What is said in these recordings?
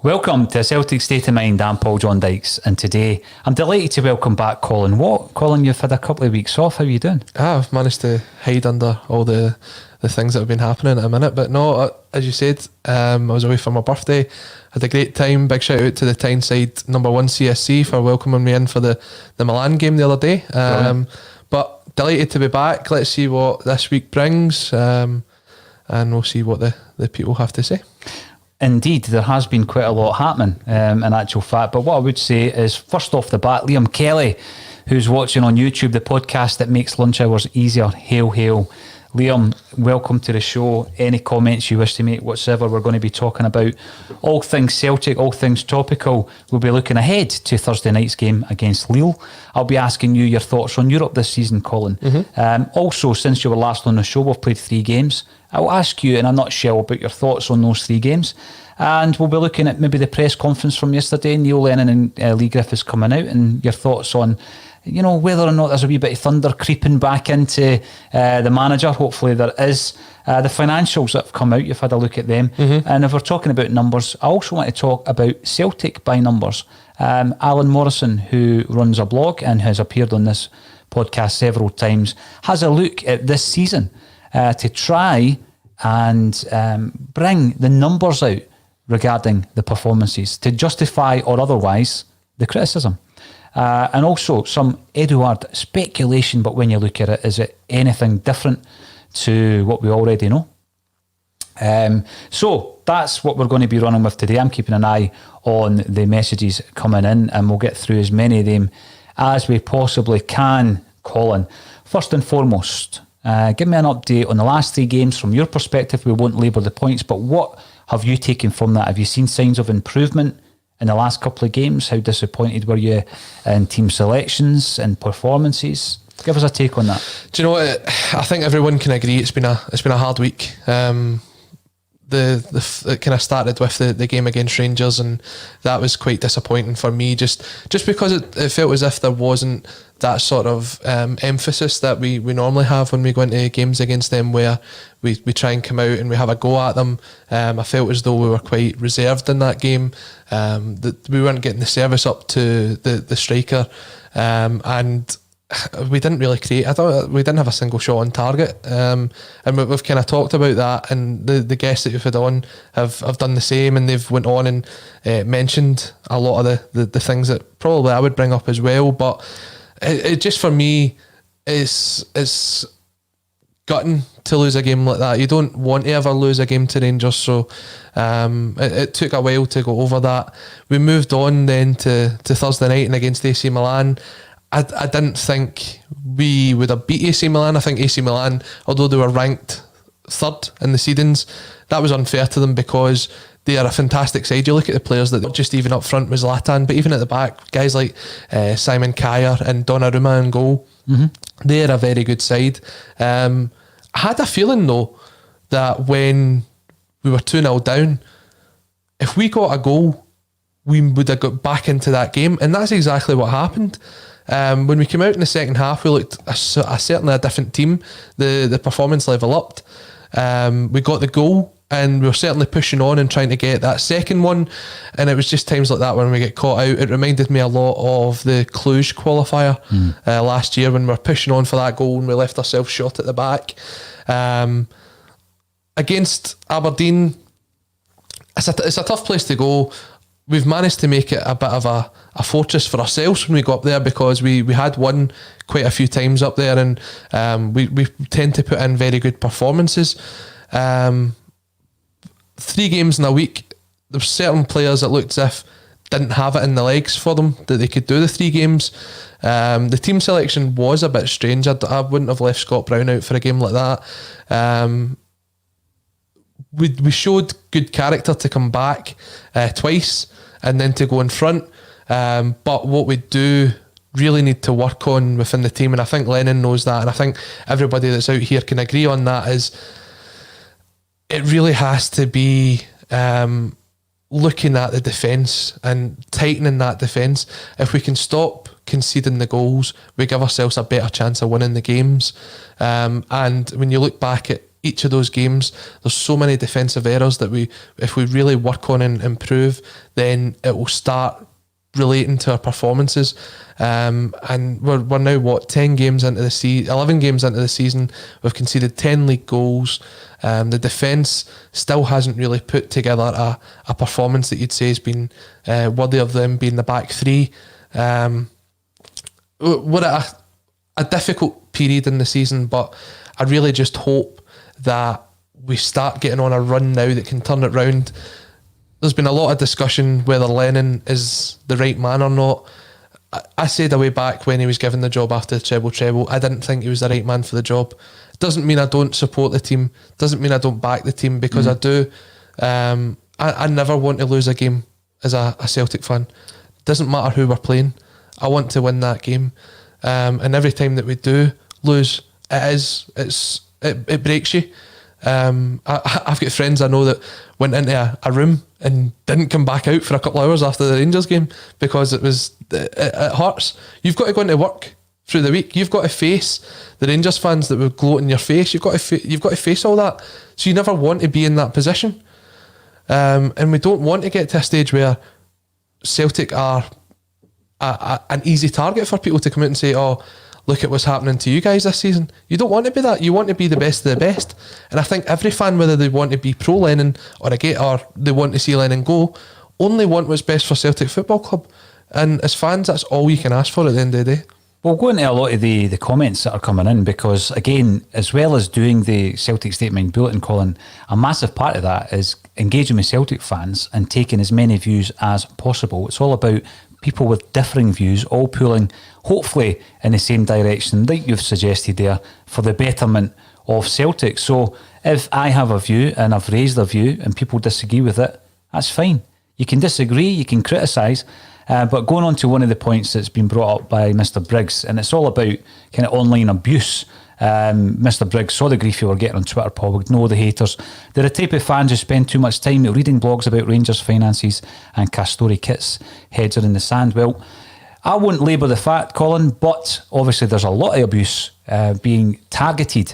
Welcome to Celtic State of Mind. I'm Paul John Dykes, and today I'm delighted to welcome back Colin Watt. Colin, you've had a couple of weeks off. How are you doing? I've managed to hide under all the things that have been happening at a minute, but no, as you said, I was away for my birthday, had a great time. Big shout out to the Tyneside number 1 CSC for welcoming me in for the Milan game the other day. But delighted to be back. Let's see what this week brings, and we'll see what the people have to say. Indeed, there has been quite a lot happening in actual fact. But what I would say is, first off the bat, Liam Kelly, who's watching on YouTube, the podcast that makes lunch hours easier. Hail, hail. Liam, welcome to the show. Any comments you wish to make whatsoever? We're going to be talking about all things Celtic, all things topical. We'll be looking ahead to Thursday night's game against Lille. I'll be asking you your thoughts on Europe this season, Colin. Also, since you were last on the show, we've played 3 games. I'll ask you in a nutshell about your thoughts on those 3 games. And we'll be looking at maybe the press conference from yesterday, Neil Lennon and Lee Griffiths coming out, and your thoughts on, you know, whether or not there's a wee bit of thunder creeping back into the manager. Hopefully there is. The financials that have come out, you've had a look at them. And if we're talking about numbers, I also want to talk about Celtic by numbers. Alan Morrison, who runs a blog and has appeared on this podcast several times, has a look at this season to try and bring the numbers out regarding the performances to justify or otherwise the criticism. And also some Edouard speculation, but when you look at it, is it anything different to what we already know? So that's what we're going to be running with today. I'm keeping an eye on the messages coming in, and we'll get through as many of them as we possibly can, Colin. First and foremost, give me an update on the last 3 games from your perspective. We won't labour the points, but what have you taken from that? Have you seen signs of improvement in the last couple of games? How disappointed were you in team selections and performances? Give us a take on that. Do you know what? I think everyone can agree it's been a hard week. It kind of started with the game against Rangers, and that was quite disappointing for me, just because it felt as if there wasn't that sort of emphasis that we normally have when we go into games against them, where we try and come out and we have a go at them. I felt as though we were quite reserved in that game, that we weren't getting the service up to the striker, and we didn't really create. I thought we didn't have a single shot on target, and we've kind of talked about that, and the guests that you've had on have done the same, and they've went on and mentioned a lot of the things that probably I would bring up as well. But it just, for me, is gutting to lose a game like that. You don't want to ever lose a game to Rangers, so it took a while to go over that. We moved on then to Thursday night and against AC Milan. I didn't think we would have beat AC Milan. I think AC Milan, although they were ranked 3rd in the seedings, that was unfair to them because they are a fantastic side. You look at the players that, not just even up front was Zlatan, but even at the back, guys like Simon Kjaer and Donnarumma in goal. They're a very good side. I had a feeling though that when we were 2-0 down, if we got a goal, we would have got back into that game, and that's exactly what happened. When we came out in the second half, we looked certainly a different team. The performance level upped. We got the goal, and we were certainly pushing on and trying to get that second one. And it was just times like that when we get caught out. It reminded me a lot of the Cluj qualifier last year, when we were pushing on for that goal and we left ourselves short at the back. Against Aberdeen, it's a tough place to go. We've managed to make it a bit of a fortress for ourselves when we got up there, because we had won quite a few times up there, and we tend to put in very good performances. 3 games in a week, there were certain players that looked as if didn't have it in the legs for them, that they could do the 3 games. The team selection was a bit strange. I wouldn't have left Scott Brown out for a game like that. We showed good character to come back twice and then to go in front. But what we do really need to work on within the team, and I think Lennon knows that, and I think everybody that's out here can agree on that, is it really has to be looking at the defence and tightening that defence. If we can stop conceding the goals, we give ourselves a better chance of winning the games. And when you look back at each of those games. There's so many defensive errors that if we really work on and improve, then it will start relating to our performances. And we're now 10 games into the season, 11 games into the season. We've conceded 10 league goals. The defence still hasn't really put together a performance that you'd say has been worthy of them being the back three. We're at a difficult period in the season, but I really just hope that we start getting on a run now that can turn it round. There's been a lot of discussion whether Lennon is the right man or not. I said a way back when he was given the job after the treble, I didn't think he was the right man for the job. Doesn't mean I don't support the team, doesn't mean I don't back the team, because I do. I never want to lose a game as a Celtic fan. Doesn't matter who we're playing, I want to win that game. And every time that we do lose, it breaks you. I've got friends I know that went into a room and didn't come back out for a couple of hours after the Rangers game because it hurts. You've got to go into work through the week. You've got to face the Rangers fans that would gloat in your face. You've got to face all that. So you never want to be in that position. And we don't want to get to a stage where Celtic are an easy target for people to come out and say, oh, look at what's happening to you guys this season. You don't want to be that. You want to be the best of the best. And I think every fan, whether they want to be pro Lennon or they want to see Lennon go, only want what's best for Celtic Football Club. And as fans, that's all you can ask for at the end of the day. We'll go into a lot of the comments that are coming in, because again, as well as doing the Celtic State of Mind bulletin, Colin, a massive part of that is engaging with Celtic fans and taking as many views as possible. It's all about people with differing views all pulling hopefully in the same direction, like you've suggested there, for the betterment of Celtic. So if I have a view and I've raised a view and people disagree with it, that's fine. You can disagree, you can criticise, but going on to one of the points that's been brought up by Mr. Briggs, and it's all about kind of online abuse. Mr. Briggs saw the grief you were getting on Twitter, Paul. We know the haters. They're the type of fans who spend too much time reading blogs about Rangers finances and Castori kits. Heads are in the sand. Well, I won't labour the fact, Colin, but obviously there's a lot of abuse being targeted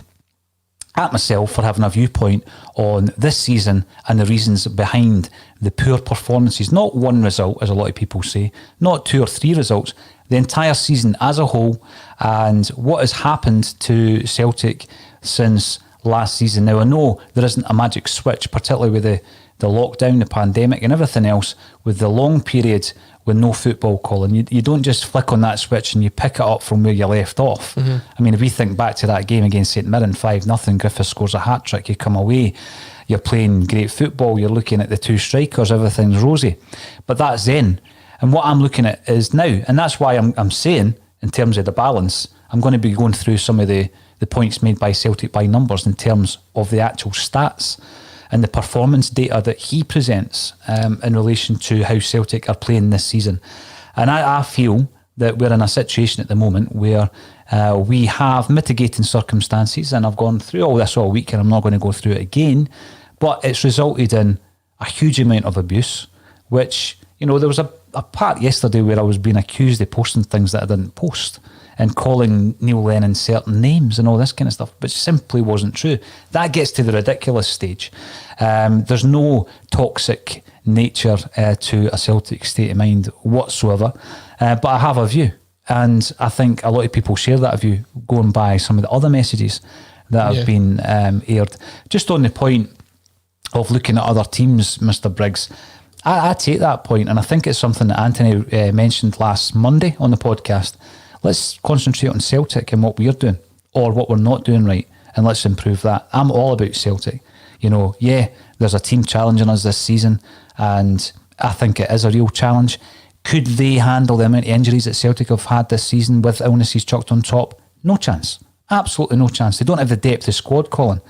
at myself for having a viewpoint on this season and the reasons behind the poor performances. Not one result, as a lot of people say, not 2 or 3 results, the entire season as a whole, and what has happened to Celtic since last season. Now, I know there isn't a magic switch, particularly with the lockdown, the pandemic and everything else, with the long period with no football, Colin. You don't just flick on that switch and you pick it up from where you left off. Mm-hmm. I mean, if we think back to that game against St Mirren, 5-0, Griffiths scores a hat-trick, you come away, you're playing great football, you're looking at the 2 strikers, everything's rosy. But that's then. And what I'm looking at is now. And that's why I'm saying, in terms of the balance, I'm going to be going through some of the points made by Celtic by numbers in terms of the actual stats and the performance data that he presents in relation to how Celtic are playing this season. And I feel that we're in a situation at the moment where we have mitigating circumstances, and I've gone through all this all week and I'm not going to go through it again, but it's resulted in a huge amount of abuse, which, you know, there was a part yesterday where I was being accused of posting things that I didn't post and calling Neil Lennon certain names and all this kind of stuff, which simply wasn't true. That gets to the ridiculous stage. There's no toxic nature to a Celtic state of mind whatsoever, but I have a view, and I think a lot of people share that view going by some of the other messages that have been aired. Just on the point of looking at other teams, Mr. Briggs, I take that point, and I think it's something that Anthony mentioned last Monday on the podcast. Let's concentrate on Celtic and what we're doing or what we're not doing right, and let's improve that. I'm all about Celtic. You know, there's a team challenging us this season, and I think it is a real challenge. Could they handle the amount of injuries that Celtic have had this season with illnesses chucked on top? No chance. Absolutely no chance. They don't have the depth of squad, Colin.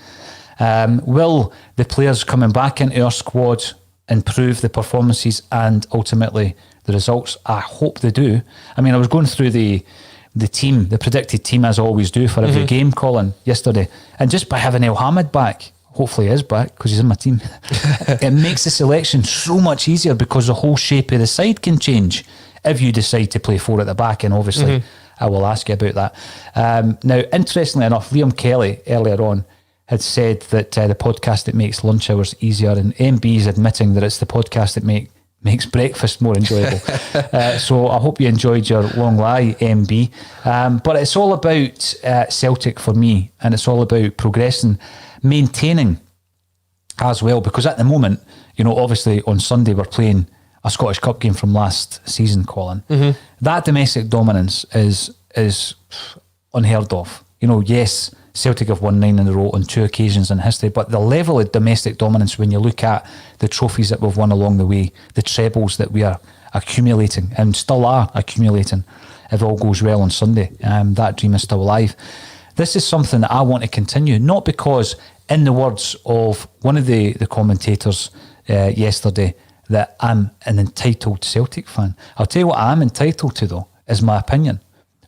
Will the players coming back into our squad improve the performances and ultimately the results? I hope they do. I mean, I was going through the team, the predicted team, as I always do for every game, Colin, yesterday, and just by having Mohamed back, hopefully he is back because he's in my team, it makes the selection so much easier because the whole shape of the side can change if you decide to play 4 at the back, and obviously I will ask you about that. Now, interestingly enough, Liam Kelly earlier on had said that the podcast that makes lunch hours easier, and MB is admitting that it's the podcast that makes breakfast more enjoyable. So I hope you enjoyed your long lie, MB. But it's all about Celtic for me, and it's all about progressing, maintaining as well, because at the moment, obviously on Sunday we're playing a Scottish Cup game from last season, Colin. Mm-hmm. That domestic dominance is unheard of. Yes, Celtic have won 9 in a row on 2 occasions in history, but the level of domestic dominance, when you look at the trophies that we've won along the way, the trebles that we are accumulating and still are accumulating, if all goes well on Sunday, that dream is still alive. This is something that I want to continue, not because, in the words of one of the commentators yesterday, that I'm an entitled Celtic fan. I'll tell you what I'm entitled to, though, is my opinion.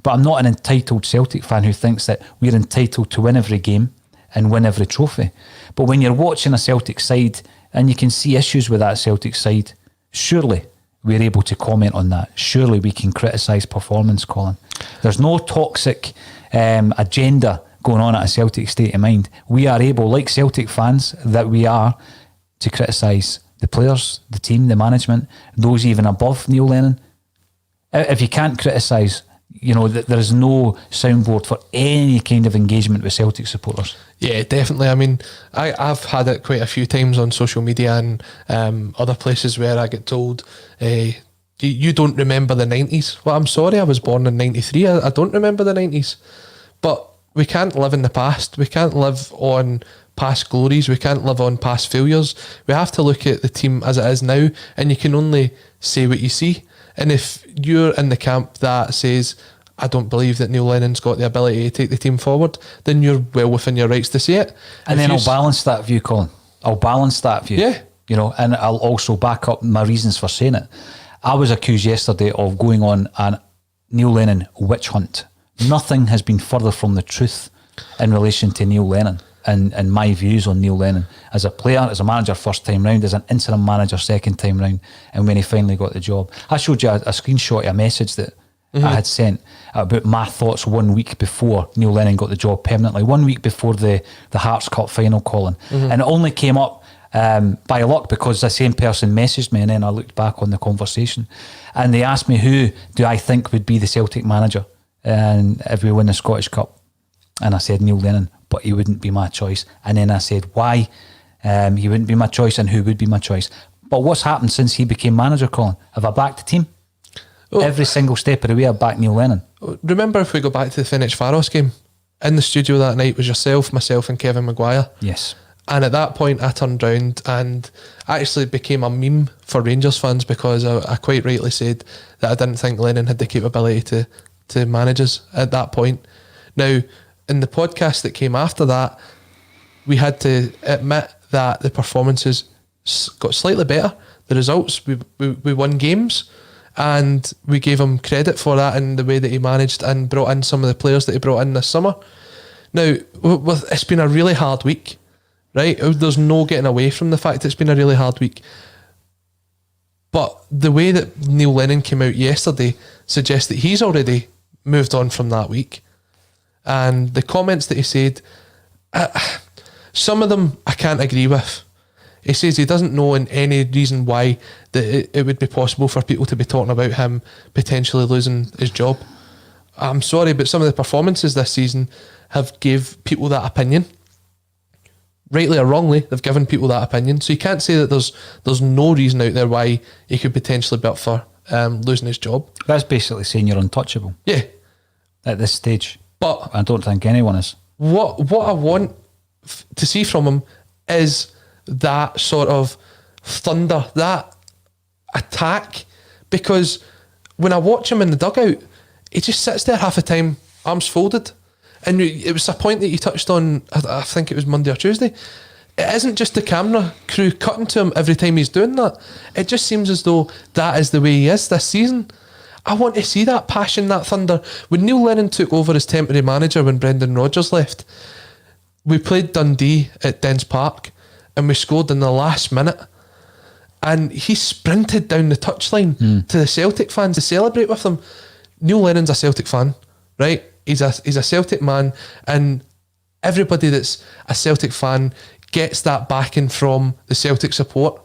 But I'm not an entitled Celtic fan who thinks that we're entitled to win every game and win every trophy. But when you're watching a Celtic side and you can see issues with that Celtic side, surely we're able to comment on that. Surely we can criticise performance, Colin. There's no toxic agenda going on at a Celtic state of mind. We are able, like Celtic fans that we are, to criticise the players, the team, the management, those even above Neil Lennon. If you can't criticise, there is no soundboard for any kind of engagement with Celtic supporters. Yeah, definitely. I mean, I've had it quite a few times on social media and other places where I get told, you don't remember the 90s. Well, I'm sorry, I was born in 93. I don't remember the 90s. But we can't live in the past. We can't live on past glories. We can't live on past failures. We have to look at the team as it is now, and you can only say what you see. And if you're in the camp that says, I don't believe that Neil Lennon's got the ability to take the team forward, then you're well within your rights to say it. And then I'll balance that view, Colin. I'll balance that view. Yeah. And I'll also back up my reasons for saying it. I was accused yesterday of going on a Neil Lennon witch hunt. Nothing has been further from the truth in relation to Neil Lennon and my views on Neil Lennon as a player, as a manager first time round, as an interim manager second time round, and when he finally got the job. I showed you a screenshot of a message that I had sent about my thoughts 1 week before Neil Lennon got the job permanently, 1 week before the Hearts Cup final, Colin. And it only came up by luck because the same person messaged me, and then I looked back on the conversation and they asked me who do I think would be the Celtic manager and if we win the Scottish Cup, and I said Neil Lennon, but he wouldn't be my choice. And then I said why he wouldn't be my choice and who would be my choice. But what's happened since he became manager, Colin? Have I backed the team? Every single step of the way I backed Neil Lennon. Remember, if we go back to the Ferencváros game, in the studio that night was yourself, myself and Kevin Maguire. Yes. And at that point I turned round and actually became a meme for Rangers fans because I quite rightly said that I didn't think Lennon had the capability to manage us at that point. Now, in the podcast that came after that, we had to admit that the performances got slightly better. The results, we won games, and we gave him credit for that in the way that he managed and brought in some of the players that he brought in this summer. Now, it's been a really hard week, right? There's no getting away from the fact it's been a really hard week. But the way that Neil Lennon came out yesterday suggests that he's already moved on from that week. And the comments that he said, some of them I can't agree with. He says he doesn't know in any reason why that it would be possible for people to be talking about him potentially losing his job. I'm sorry, but some of the performances this season have gave people that opinion. Rightly or wrongly, they've given people that opinion. So you can't say that there's no reason out there why he could potentially be up for losing his job. That's basically saying you're untouchable. Yeah. At this stage. But I don't think anyone is. What I want to see from him is that sort of thunder, that attack. Because when I watch him in the dugout, he just sits there half the time, arms folded. And it was a point that you touched on, I think it was Monday or Tuesday. It isn't just the camera crew cutting to him every time he's doing that. It just seems as though that is the way he is this season. I want to see that passion, that thunder. When Neil Lennon took over as temporary manager when Brendan Rodgers left, we played Dundee at Dens Park and we scored in the last minute. And he sprinted down the touchline to the Celtic fans to celebrate with them. Neil Lennon's a Celtic fan, right? He's a Celtic man, and everybody that's a Celtic fan gets that backing from the Celtic support.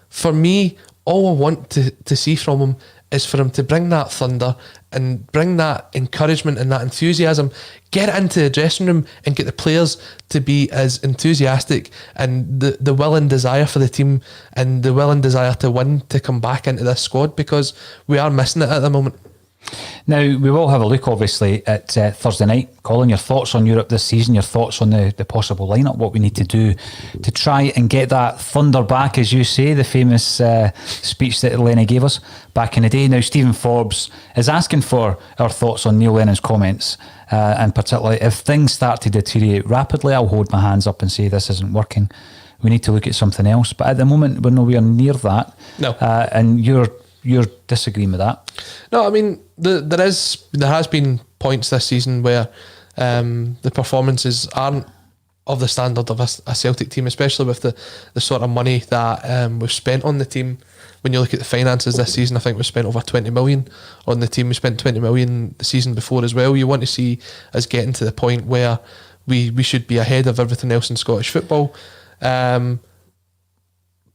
For me, all I want to see from him is for him to bring that thunder and bring that encouragement and that enthusiasm, get it into the dressing room and get the players to be as enthusiastic and the will and desire for the team and the will and desire to win to come back into this squad, because we are missing it at the moment. Now, we will have a look, obviously, at Thursday night. Colin, your thoughts on Europe this season, your thoughts on the possible lineup, what we need to do to try and get that thunder back, as you say, the famous speech that Lennon gave us back in the day. Now, Stephen Forbes is asking for our thoughts on Neil Lennon's comments, and particularly if things start to deteriorate rapidly, I'll hold my hands up and say this isn't working. We need to look at something else. But at the moment, we're nowhere near that. No. And you're disagreeing with that? No, I mean, there has been points this season where the performances aren't of the standard of a Celtic team, especially with the sort of money that we've spent on the team. When you look at the finances this season, I think we've spent over 20 million on the team. We spent 20 million the season before as well. You want to see us getting to the point where we should be ahead of everything else in Scottish football.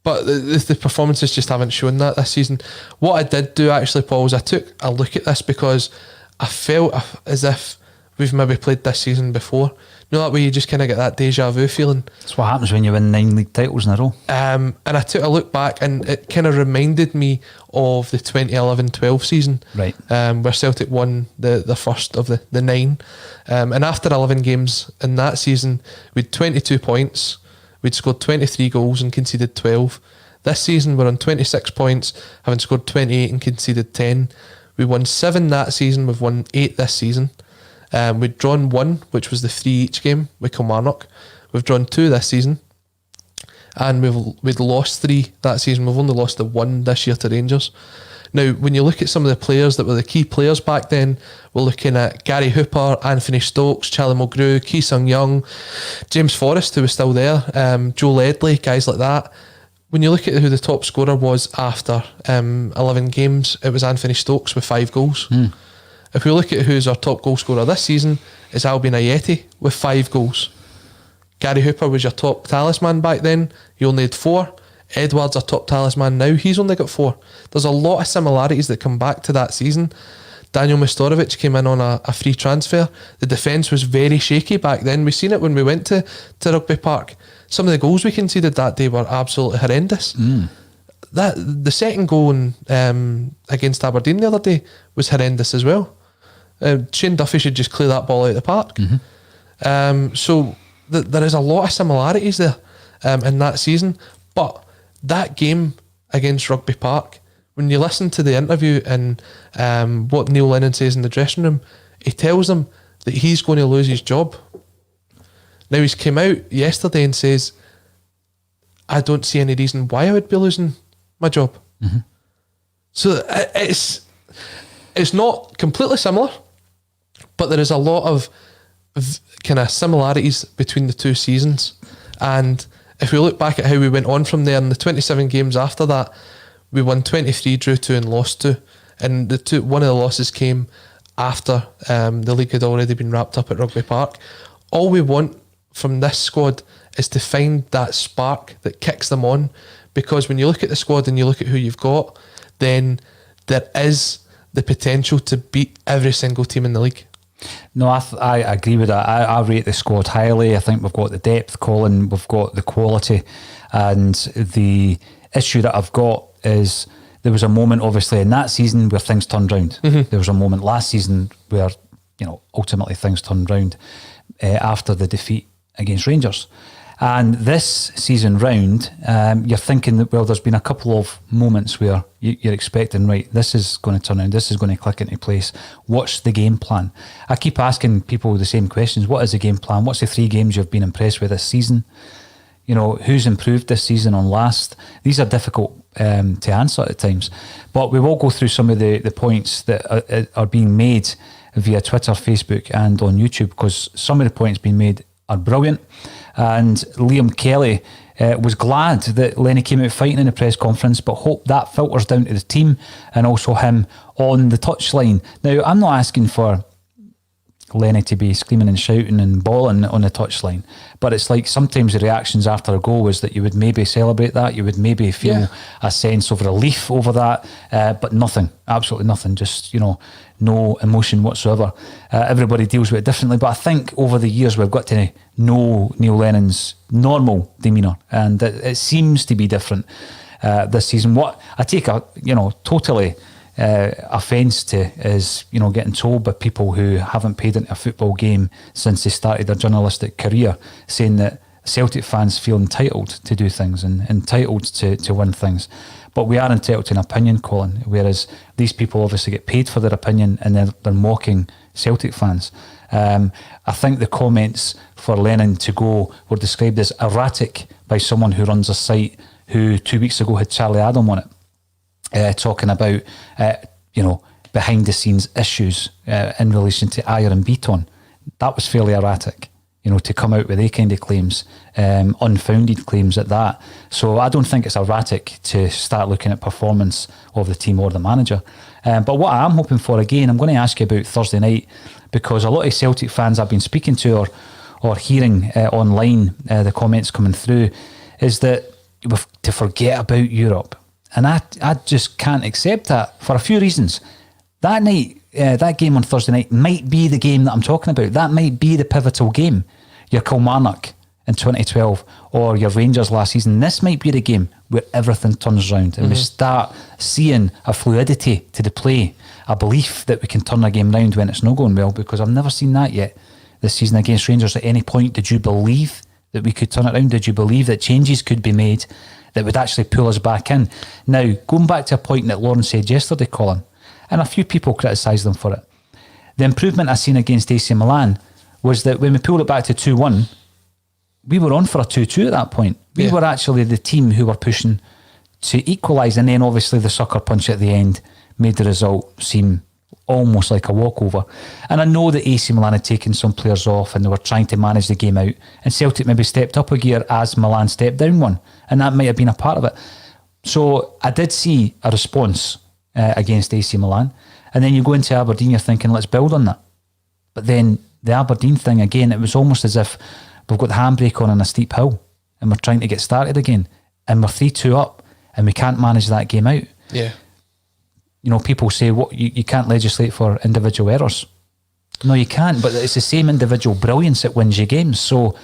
But the performances just haven't shown that this season. What I did do actually, Paul, is I took a look at this because I felt as if we've maybe played this season before. You know, that way you just kind of get that deja vu feeling. That's what happens when you win 9 league titles in a row. And I took a look back and it kind of reminded me of the 2011-12 season, right? Where Celtic won the first of the 9. And after 11 games in that season, we had 22 points. We'd scored 23 goals and conceded 12. This season we're on 26 points, having scored 28 and conceded 10. We won 7 that season, we've won 8 this season. We'd drawn 1, which was the 3 each game with Kilmarnock. We've drawn 2 this season. And we'd lost 3 that season. We've only lost the 1 this year to Rangers. Now, when you look at some of the players that were the key players back then, we're looking at Gary Hooper, Anthony Stokes, Charlie Mulgrew, Ki Sung-young, James Forrest, who was still there, Joe Ledley, guys like that. When you look at who the top scorer was after 11 games, it was Anthony Stokes with 5 goals. If we look at who's our top goal scorer this season, it's Albion Ayeti with 5 goals. Gary Hooper was your top talisman back then. He only had 4. Edouard's our top talisman now. He's only got 4. There's a lot of similarities that come back to that season. Daniel Mestorovic came in on a free transfer. The defence was very shaky back then. We seen it when we went to Rugby Park. Some of the goals we conceded that day were absolutely horrendous. The second goal against Aberdeen the other day was horrendous as well. Shane Duffy should just clear that ball out of the park. So there is a lot of similarities there in that season. But that game against Rugby Park, when you listen to the interview and what Neil Lennon says in the dressing room, he tells them that he's going to lose his job. Now, he's came out yesterday and says, I don't see any reason why I would be losing my job. So it's not completely similar, but there is a lot of kind of similarities between the 2 seasons. And if we look back at how we went on from there, in the 27 games after that, we won 23, drew 2 and lost 2. And one of the losses came after the league had already been wrapped up at Rugby Park. All we want from this squad is to find that spark that kicks them on, because when you look at the squad and you look at who you've got, then there is the potential to beat every single team in the league. No, I agree with that. I rate the squad highly. I think we've got the depth, Colin, we've got the quality, and the issue that I've got is there was a moment obviously in that season where things turned round. There was a moment last season where, you know, ultimately things turned round after the defeat against Rangers. And this season round, you're thinking that, well, there's been a couple of moments where you're expecting, right, this is going to turn around, this is going to click into place. What's the game plan? I keep asking people the same questions. What is the game plan? What's the 3 games you've been impressed with this season? You know, who's improved this season on last? These are difficult to answer at times. But we will go through some of the points that are being made via Twitter, Facebook and on YouTube, because some of the points being made are brilliant. And Liam Kelly was glad that Lenny came out fighting in the press conference, but hope that filters down to the team and also him on the touchline. Now, I'm not asking for Lenny to be screaming and shouting and bawling on the touchline. But it's like sometimes the reactions after a goal was that you would maybe celebrate that, you would maybe feel a sense of relief over that, but nothing, absolutely nothing, just, no emotion whatsoever. Everybody deals with it differently, but I think over the years we've got to know Neil Lennon's normal demeanour, and it seems to be different this season. What I take totally offence to is getting told by people who haven't paid into a football game since they started their journalistic career, saying that Celtic fans feel entitled to do things and entitled to win things. But we are entitled to an opinion, Colin, whereas these people obviously get paid for their opinion and they're mocking Celtic fans. I think the comments for Lennon to go were described as erratic by someone who runs a site who 2 weeks ago had Charlie Adam on it, talking about behind the scenes issues in relation to Ayer and Beaton. That was fairly erratic, to come out with any kind of claims, unfounded claims at that. So I don't think it's erratic to start looking at performance of the team or the manager. But what I am hoping for, again, I'm going to ask you about Thursday night, because a lot of Celtic fans I've been speaking to or hearing online, the comments coming through, is that to forget about Europe. And I just can't accept that for a few reasons. That night, that game on Thursday night might be the game that I'm talking about. That might be the pivotal game. Your Kilmarnock in 2012 or your Rangers last season. This might be the game where everything turns around and we start seeing a fluidity to the play, a belief that we can turn a game round when it's not going well, because I've never seen that yet this season against Rangers. At any point, did you believe that we could turn it around? Did you believe that changes could be made that would actually pull us back in? Now, going back to a point that Lauren said yesterday, Colin, and a few people criticised them for it, the improvement I seen against AC Milan was that when we pulled it back to 2-1, we were on for a 2-2 at that point. We were actually the team who were pushing to equalise, and then obviously the sucker punch at the end made the result seem almost like a walkover. And I know that AC Milan had taken some players off and they were trying to manage the game out, and Celtic maybe stepped up a gear as Milan stepped down one, and that might have been a part of it. So I did see a response against AC Milan, and then you go into Aberdeen, you're thinking, let's build on that. But then the Aberdeen thing, again, it was almost as if we've got the handbrake on a steep hill and we're trying to get started again, and we're 3-2 up and we can't manage that game out. Yeah. People say, what you can't legislate for individual errors. No, you can't, but it's the same individual brilliance that wins you games. So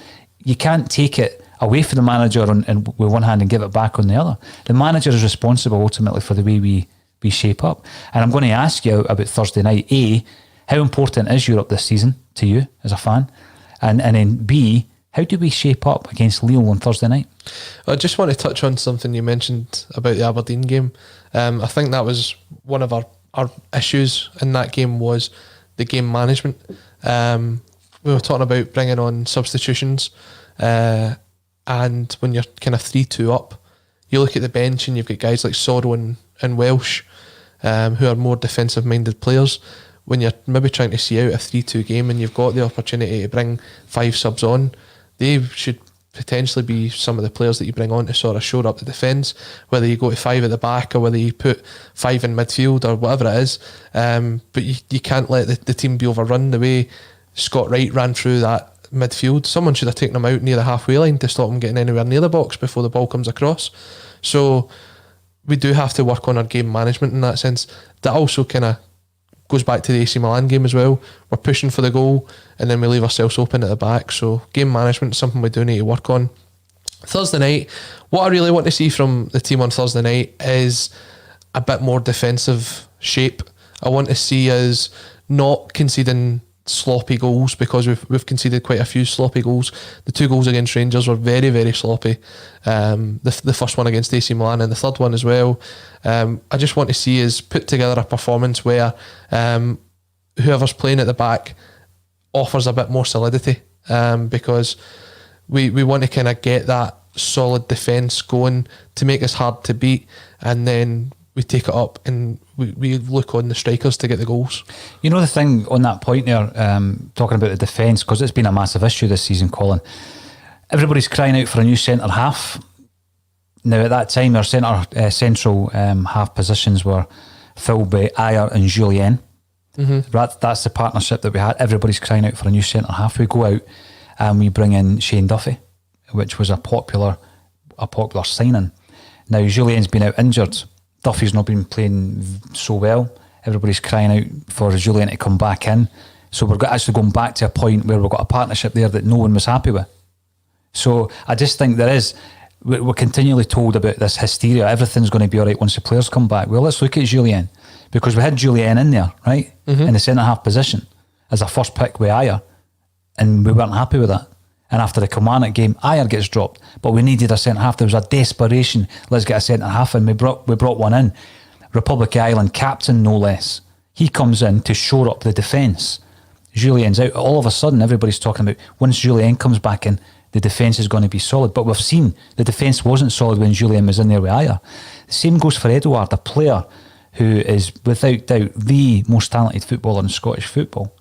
you can't take it away from the manager and with one hand and give it back on the other. The manager is responsible ultimately for the way we shape up. And I'm going to ask you about Thursday night. A, how important is Europe this season to you as a fan? And then B, how do we shape up against Lille on Thursday night? I just want to touch on something you mentioned about the Aberdeen game. I think that was one of our issues in that game, was the game management. We were talking about bringing on substitutions, and when you're kind of 3-2 up, you look at the bench and you've got guys like Sorrow and Welsh, who are more defensive minded players. When you're maybe trying to see out a 3-2 game and you've got the opportunity to bring 5 subs on, they should potentially be some of the players that you bring on to sort of shore up the defence, whether you go to 5 at the back or whether you put 5 in midfield or whatever it is. But you can't let the team be overrun the way Scott Wright ran through that midfield. Someone should have taken him out near the halfway line to stop him getting anywhere near the box before the ball comes across. So we do have to work on our game management in that sense. That also kind of goes back to the AC Milan game as well. We're pushing for the goal and then we leave ourselves open at the back. So game management is something we do need to work on. Thursday night, what I really want to see from the team on Thursday night is a bit more defensive shape. I want to see us not conceding sloppy goals, because we've conceded quite a few sloppy goals. The 2 goals against Rangers were very, very sloppy. The first one against AC Milan and the third one as well. I just want to see us put together a performance where whoever's playing at the back offers a bit more solidity, because we want to kind of get that solid defence going to make us hard to beat, and then we take it up and we look on the strikers to get the goals. You know, the thing on that point there, talking about the defence, because it's been a massive issue this season, Colin, everybody's crying out for a new centre half. Now at that time our central half positions were filled by Ayer and Julien. That's the partnership that we had. Everybody's crying out for a new centre half. We go out and we bring in Shane Duffy, which was a popular signing. Now Julien's been out injured. Duffy's not been playing so well. Everybody's crying out for Julien to come back in. So we're actually going back to a point where we've got a partnership there that no one was happy with. So I just think we're continually told about this hysteria. Everything's going to be all right once the players come back. Well, let's look at Julien, because we had Julien in there, right, in the centre half position as a first pick with Ayer, and we weren't happy with that. And after the Kilmarnock game, Ayer gets dropped, but we needed a centre half. There was a desperation. Let's get a centre half in. We brought one in, Republic of Ireland captain, no less. He comes in to shore up the defence. Julien's out. All of a sudden, everybody's talking about once Julien comes back in, the defence is going to be solid. But we've seen the defence wasn't solid when Julien was in there with Ayer. The same goes for Edouard, a player who is without doubt the most talented footballer in Scottish football.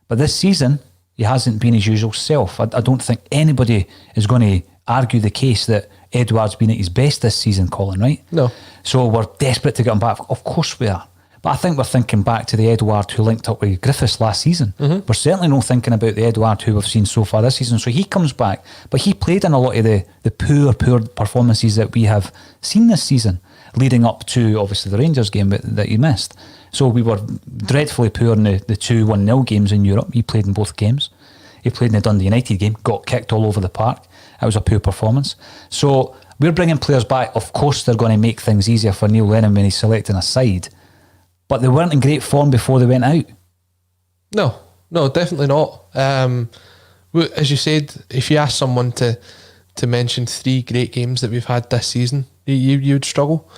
But this season, he hasn't been his usual self. I don't think anybody is going to argue the case that Edouard's been at his best this season, Colin, right? No. So we're desperate to get him back. Of course we are. But I think we're thinking back to the Edouard who linked up with Griffiths last season. We're certainly not thinking about the Edouard who we've seen so far this season. So he comes back, but he played in a lot of the poor performances that we have seen this season, leading up to obviously the Rangers game that he missed. So we were dreadfully poor in the 2-1-0 games in Europe. He played in both games. He played in the Dundee United game, got kicked all over the park. That was a poor performance. So we're bringing players back. Of course, they're going to make things easier for Neil Lennon when he's selecting a side. But they weren't in great form before they went out. No, definitely not. As you said, if you ask someone to mention 3 great games that we've had this season, you'd struggle.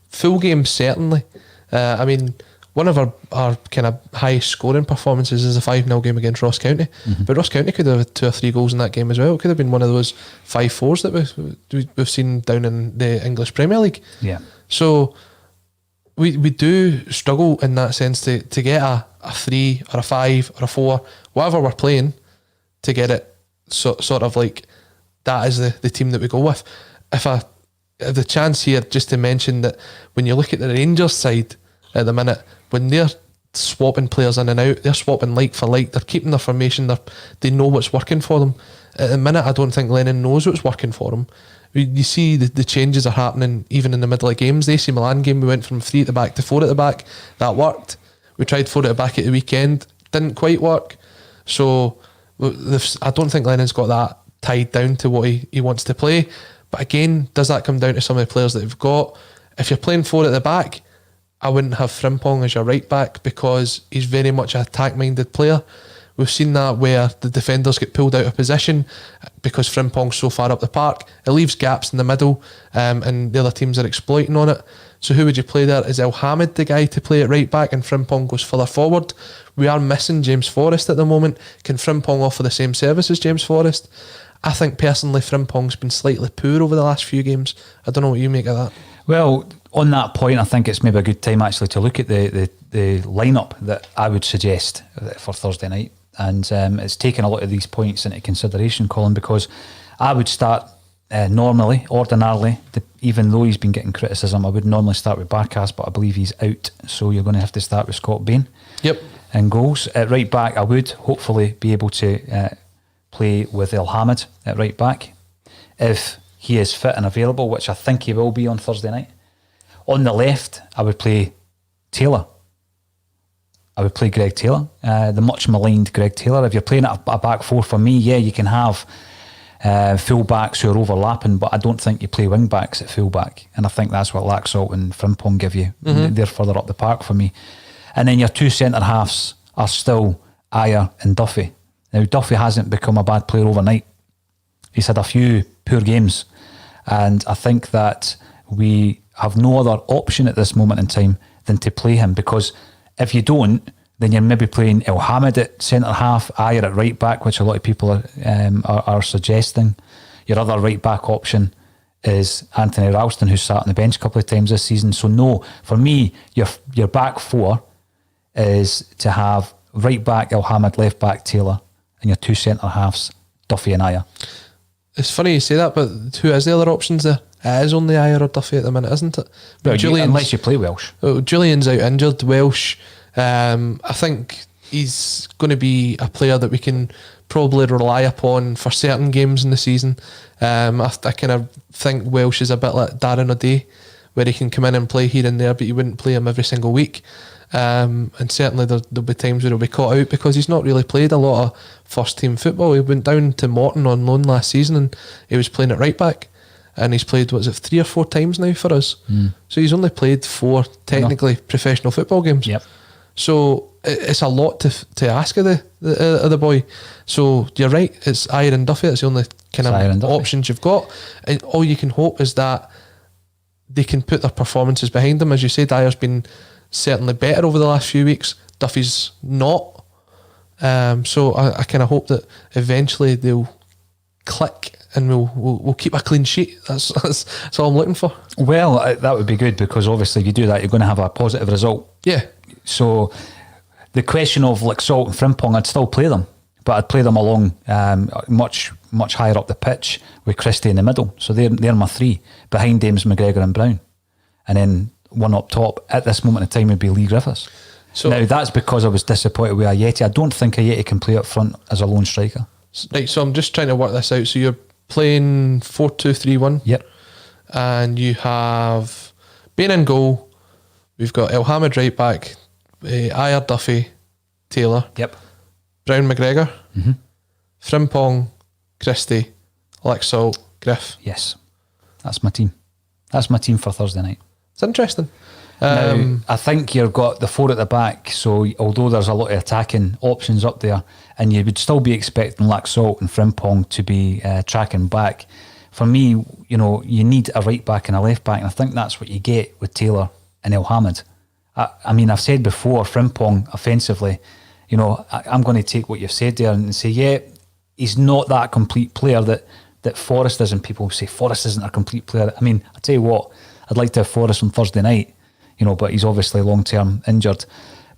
Full games, certainly. I mean, one of our kind of highest scoring performances is a 5-0 game against Ross County. But Ross County could have had 2 or 3 goals in that game as well. It could have been one of those 5-4s that we've seen down in the English Premier League. Yeah. So we do struggle in that sense to get a 3 or a 5 or a 4, whatever we're playing, to get it sort of like that is the team that we go with. If the chance here just to mention that when you look at the Rangers side at the minute, when they're swapping players in and out, they're swapping like for like, they're keeping their formation, they know what's working for them. At the minute, I don't think Lennon knows what's working for him. You see the changes are happening even in the middle of games. The AC Milan game, we went from 3 at the back to 4 at the back. That worked. We tried 4 at the back at the weekend. Didn't quite work. So I don't think Lennon's got that tied down to what he wants to play. But again, does that come down to some of the players that we've got? If you're playing 4 at the back, I wouldn't have Frimpong as your right back because he's very much an attack-minded player. We've seen that where the defenders get pulled out of position because Frimpong's so far up the park. It leaves gaps in the middle and the other teams are exploiting on it. So who would you play there? Is Mohamed the guy to play at right back and Frimpong goes further forward? We are missing James Forrest at the moment. Can Frimpong offer the same service as James Forrest? I think personally Frimpong's been slightly poor over the last few games. I don't know what you make of that. Well, on that point, I think it's maybe a good time actually to look at the lineup that I would suggest for Thursday night. And it's taken a lot of these points into consideration, Colin, because I would start ordinarily, even though he's been getting criticism, I would normally start with Barkas, but I believe he's out. So you're going to have to start with Scott Bain. Yep. And goals. At right back, I would hopefully be able to play with Mohamed at right back if he is fit and available, which I think he will be on Thursday night. On the left, I would play Taylor. I would play Greg Taylor, the much maligned Greg Taylor. If you're playing at a back 4 for me, yeah, you can have full backs who are overlapping, but I don't think you play wing backs at full back. And I think that's what Laxalt and Frimpong give you. They're further up the park for me. And then your 2 centre halves are still Ayer and Duffy. Now, Duffy hasn't become a bad player overnight. He's had a few poor games. And I think that we have no other option at this moment in time than to play him, because if you don't, then you're maybe playing Mohamed at centre half, Ayer at right back, which a lot of people are suggesting. Your other right back option is Anthony Ralston, who's sat on the bench a couple of times this season. So no, for me, your back 4 is to have right back Mohamed, left back Taylor, and your 2 centre halves Duffy and Ayer. It's funny you say that, but who is the other options there? It is only Ayer or Duffy at the minute, isn't it? Well, unless you play Welsh. Julien's out injured. Welsh, I think he's going to be a player that we can probably rely upon for certain games in the season. I kind of think Welsh is a bit like Darren O'Day, where he can come in and play here and there, but you wouldn't play him every single week. And certainly there'll be times where he'll be caught out because he's not really played a lot of first team football. He went down to Morton on loan last season and he was playing at right back, and he's played 3 or 4 times now for us. So he's only played 4 technically professional football games. Yep. So it's a lot to ask of the boy. So you're right, it's Ayer and Duffy. That's the only kind of options you've got, and all you can hope is that they can put their performances behind them. As you said, Ayer's been certainly better over the last few weeks. Duffy's not. So I kind of hope that eventually they'll click and we'll keep a clean sheet. That's all I'm looking for. Well, that would be good, because obviously if you do that, you're going to have a positive result. Yeah. So the question of like Salt and Frimpong, I'd still play them, but I'd play them along much higher up the pitch with Christie in the middle. So they're my 3. Behind Dames, McGregor and Brown. And then one up top at this moment in time would be Lee Griffiths. So now that's because I was disappointed with Ayeti. I don't think Ayeti can play up front as a lone striker. Right, so I'm just trying to work this out. So you're playing 4-2-3-1. Yep. And you have Bain in goal. We've got Mohamed right back, Ayer, Duffy, Taylor. Yep. Brown, McGregor. Frimpong, Christie, Salt, Griff. Yes. That's my team. That's my team for Thursday night. It's interesting. Now, I think you've got the 4 at the back, so although there's a lot of attacking options up there, and you would still be expecting Laxalt and Frimpong to be tracking back, for me, you need a right back and a left back, and I think that's what you get with Taylor and Mohamed. I mean, I've said before, Frimpong offensively, I'm going to take what you've said there and say, yeah, he's not that complete player that Forrest is, and people say Forrest isn't a complete player. I mean, I tell you what, I'd like to have Forrest on Thursday night, but he's obviously long-term injured.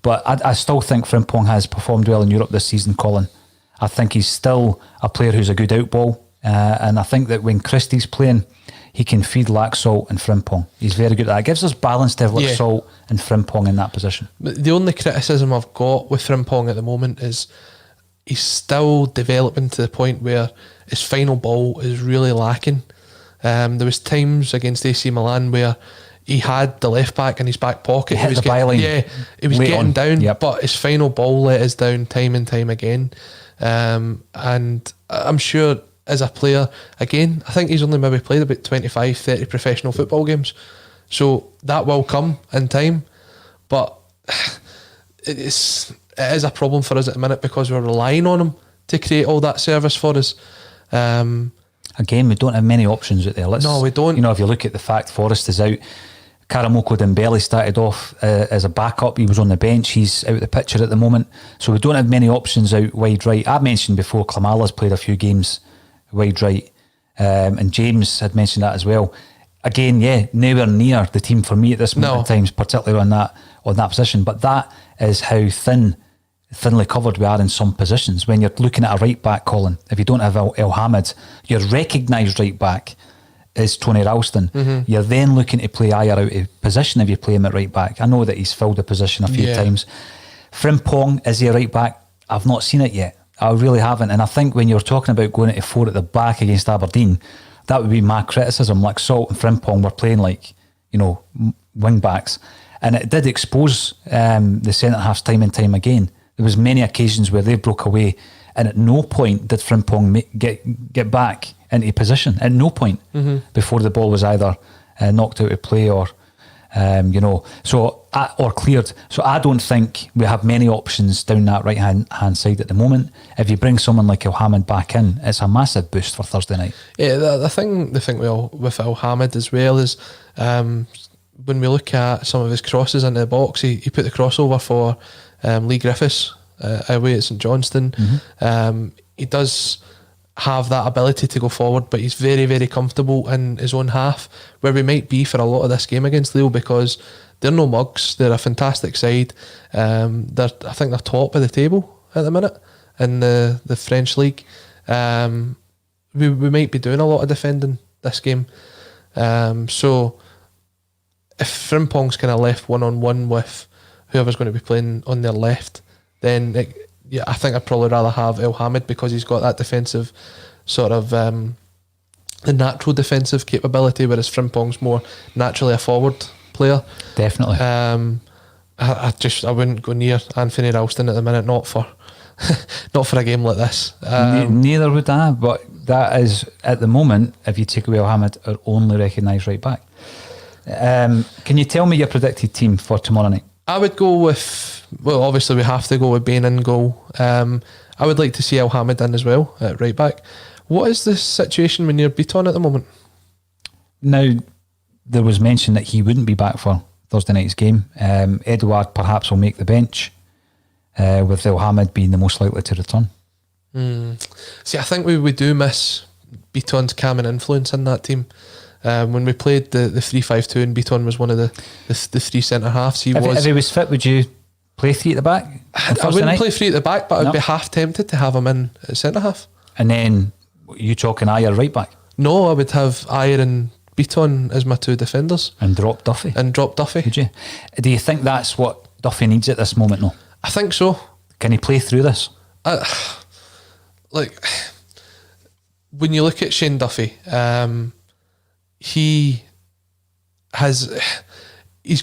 But I still think Frimpong has performed well in Europe this season, Colin. I think he's still a player who's a good outball, and I think that when Christie's playing, he can feed Laxalt and Frimpong. He's very good at that. It gives us balance to have Laxalt and Frimpong in that position. The only criticism I've got with Frimpong at the moment is he's still developing to the point where his final ball is really lacking. There was times against AC Milan where he had the left back in his back pocket. He was getting down, but his final ball let us down time and time again. And I'm sure as a player, again, I think he's only maybe played about 25, 30 professional football games. So that will come in time. But it is a problem for us at the minute because we're relying on him to create all that service for us. Again, we don't have many options out there. No, we don't. If you look at the fact Forrest is out, Karamoko Dembele started off as a backup. He was on the bench. He's out of the picture at the moment. So we don't have many options out wide right. I mentioned before Klamala's played a few games wide right, and James had mentioned that as well. Again, nowhere near the team for me at this moment in time, particularly on that position. But that is how thinly covered we are in some positions. When you're looking at a right back, Colin, if you don't have Mohamed, your recognised right back is Tony Ralston. You're then looking to play Ayer out of position if you play him at right back. I know that he's filled the position a few times. Frimpong, is he a right back? I've not seen it yet. I really haven't. And I think when you're talking about going into 4 at the back against Aberdeen, that would be my criticism. Like Salt and Frimpong were playing like, wing backs. And it did expose the centre-halves time and time again. There was many occasions where they broke away, and at no point did Frimpong get back into position. At no point before the ball was either knocked out of play or or cleared. So I don't think we have many options down that right hand side at the moment. If you bring someone like Mohamed back in, it's a massive boost for Thursday night. Yeah, the thing with Mohamed as well is when we look at some of his crosses into the box, he put the crossover for Lee Griffiths away at St Johnstone. He does have that ability to go forward, but he's very, very comfortable in his own half, where we might be for a lot of this game against Lille, because they're no mugs. They're a fantastic side. I think they're top of the table at the minute in the French league. We might be doing a lot of defending this game. So if Frimpong's kind of left one-on-one with whoever's going to be playing on their left, then I think I'd probably rather have Mohamed, because he's got that defensive sort of the natural defensive capability, whereas Frimpong's more naturally a forward player. Definitely. I wouldn't go near Anthony Ralston at the minute, not for a game like this. Neither would I, but that is, at the moment, if you take away Mohamed, our only recognised right back. Can you tell me your predicted team for tomorrow night? I would go with, well, obviously we have to go with Bain in goal. I would like to see Mohamed in as well at right back. What is the situation when you're beat on at the moment? Now, there was mention that he wouldn't be back for Thursday night's game. Edouard perhaps will make the bench, with Mohamed being the most likely to return. See, I think we do miss Beaton's calming influence in that team. When we played the 3-5-2 and Beaton was one of the three centre halves, If he was fit, would you play three at the back? I wouldn't play three at the back, but I'd be half tempted to have him in at centre half. And then you chalking Ayer right back? No, I would have Ayer and Beaton as my two defenders. And drop Duffy? Would you? Do you think that's what Duffy needs at this moment, no? I think so. Can he play through this? Like, when you look at Shane Duffy, he's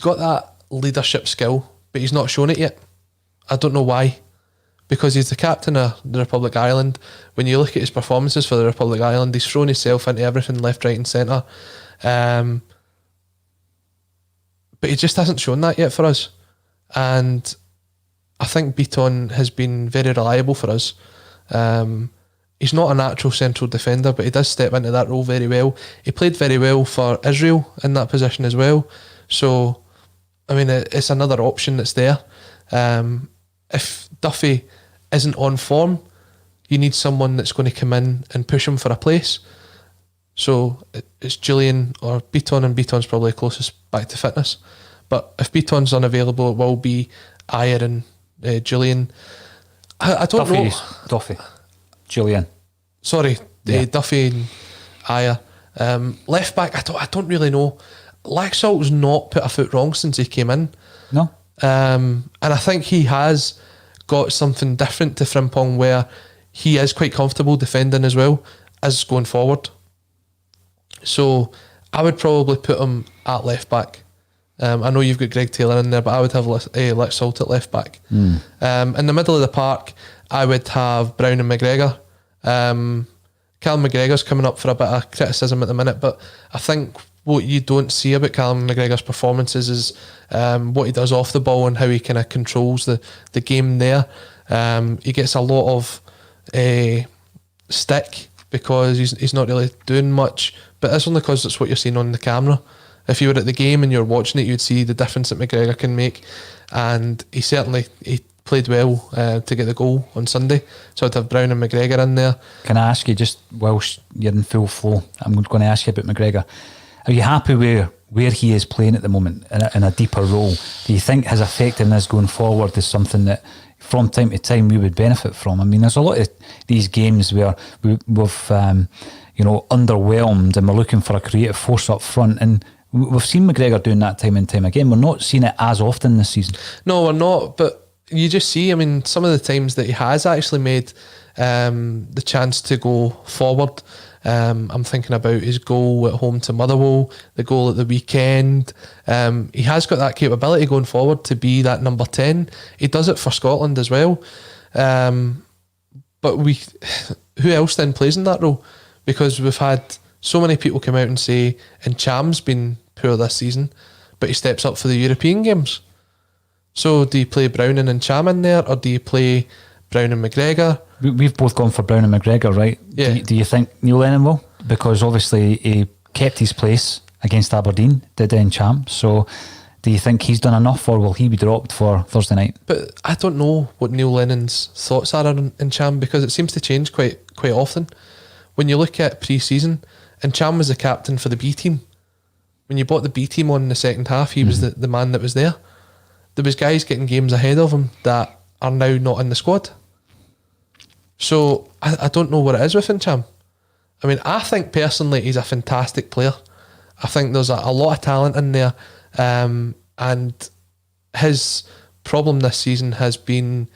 got that leadership skill, but he's not shown it yet. I don't know why. Because he's the captain of the Republic of Ireland. When you look at his performances for the Republic of Ireland, he's thrown himself into everything, left, right and centre. But he just hasn't shown that yet for us. And I think Beaton has been very reliable for us. He's not a natural central defender, but he does step into that role very well. He played very well for Israel in that position as well. So, I mean, it's another option that's there. If Duffy isn't on form, you need someone that's going to come in and push him for a place. So it's Julian or Beaton, and Beaton's probably closest back to fitness. But if Beaton's unavailable, it will be Ayer and Julian. I don't know. Duffy, Julian. Sorry, Duffy and Ayer. Left back, I don't really know. Laxalt's not put a foot wrong since he came in. No. And I think he has got something different to Frimpong, where he is quite comfortable defending as well as going forward. So I would probably put him at left back. I know you've got Greg Taylor in there, but I would have Laxalt at left back. In the middle of the park, I would have Brown and McGregor. Callum McGregor's coming up for a bit of criticism at the minute, but I think what you don't see about Callum McGregor's performances is what he does off the ball and how he kind of controls the game there. He gets a lot of stick because he's not really doing much, but that's only because it's what you're seeing on the camera. If you were at the game and you're watching it, you'd see the difference that McGregor can make, and he played well to get the goal on Sunday. So I'd have Brown and McGregor in there. Can I ask you, just whilst you're in full flow, I'm going to ask you about McGregor. Are you happy where he is playing at the moment in a deeper role? Do you think his effectiveness going forward is something that from time to time we would benefit from? I mean, there's a lot of these games where we've underwhelmed and we're looking for a creative force up front, and we've seen McGregor doing that time and time again. We're not seeing it as often this season. No, we're not, but you just see, I mean, some of the times that he has actually made the chance to go forward. I'm thinking about his goal at home to Motherwell, the goal at the weekend. He has got that capability going forward to be that number 10. He does it for Scotland as well. But who else then plays in that role? Because we've had so many people come out and say, and Cham's been poor this season, but he steps up for the European games. So do you play Brown and Cham in there, or do you play Brown and McGregor? We've both gone for Brown and McGregor, right? Yeah. Do you think Neil Lennon will? Because obviously he kept his place against Aberdeen, did in Cham. So do you think he's done enough, or will he be dropped for Thursday night? But I don't know what Neil Lennon's thoughts are in Cham, because it seems to change quite often. When you look at pre-season, and Cham was the captain for the B team. When you bought the B team on in the second half, he was the man that was there. There was guys getting games ahead of him that are now not in the squad. So I don't know what it is with Cham. I mean, I think personally he's a fantastic player. I think there's a lot of talent in there, and his problem this season has been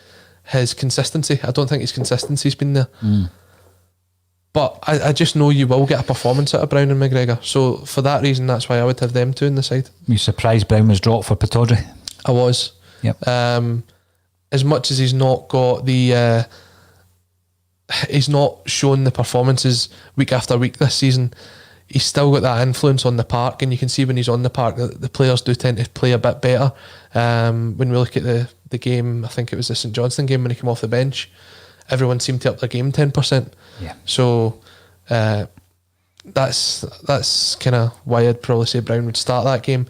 his consistency. I don't think his consistency's been there. But I just know you will get a performance out of Brown and McGregor. So for that reason, that's why I would have them two in the side. You surprised Brown was dropped for Pataudry? I was. Yep. As much as he's not got the... he's not shown the performances week after week this season, he's still got that influence on the park, and you can see when he's on the park that the players do tend to play a bit better. When we look at the game, I think it was the St Johnstone game when he came off the bench, everyone seemed to up their game 10%. Yeah. So that's kind of why I'd probably say Brown would start that game.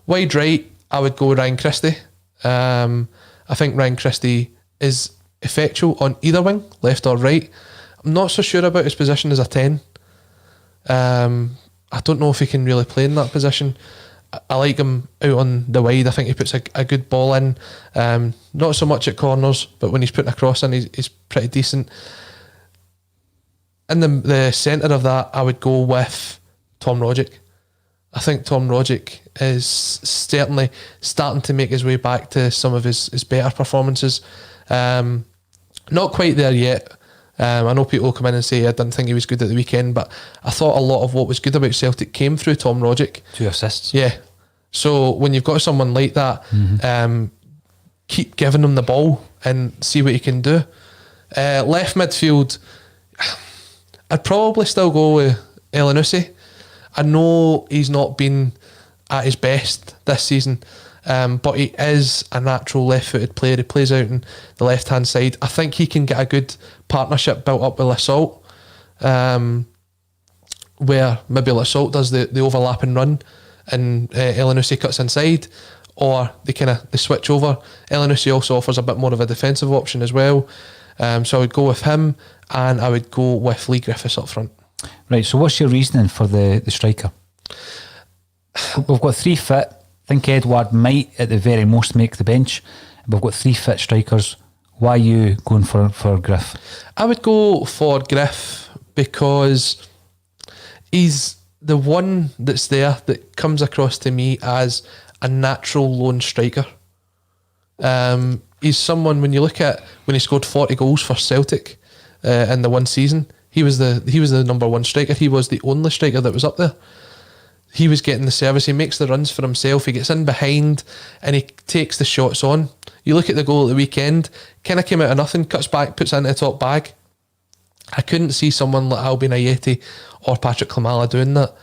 Wide right, I would go Ryan Christie. I think Ryan Christie is effectual on either wing, left or right. I'm not so sure about his position as a 10. I don't know if he can really play in that position. I like him out on the wide. I think he puts a good ball in. Not so much at corners, but when he's putting a cross in, he's pretty decent. In the centre of that, I would go with Tom Rogic. I think Tom Rogic is certainly starting to make his way back to some of his better performances. Not quite there yet. I know people will come in and say I didn't think he was good at the weekend, but I thought a lot of what was good about Celtic came through Tom Rogic. 2 assists. Yeah. So when you've got someone like that, keep giving him the ball and see what he can do. Left midfield, I'd probably still go with Lennons. I know he's not been at his best this season, but he is a natural left-footed player. He plays out on the left-hand side. I think he can get a good partnership built up with L'Assault, where maybe L'Assault does the overlapping run and Lennons cuts inside, or they switch over. Lennons also offers a bit more of a defensive option as well. So I would go with him, and I would go with Lee Griffiths up front. Right, so what's your reasoning for the striker? We've got 3 fit. I think Edouard might at the very most make the bench. We've got 3 fit strikers. Why are you going for Griff? I would go for Griff because he's the one that's there that comes across to me as a natural lone striker. He's someone, when you look at when he scored 40 goals for Celtic in the one season, he was the number 1 striker. He was the only striker that was up there. He was getting the service. He makes the runs for himself. He gets in behind and he takes the shots on. You look at the goal at the weekend, kind of came out of nothing, cuts back, puts it into the top bag. I couldn't see someone like Albin Ayeti or Patrick Klimala doing that.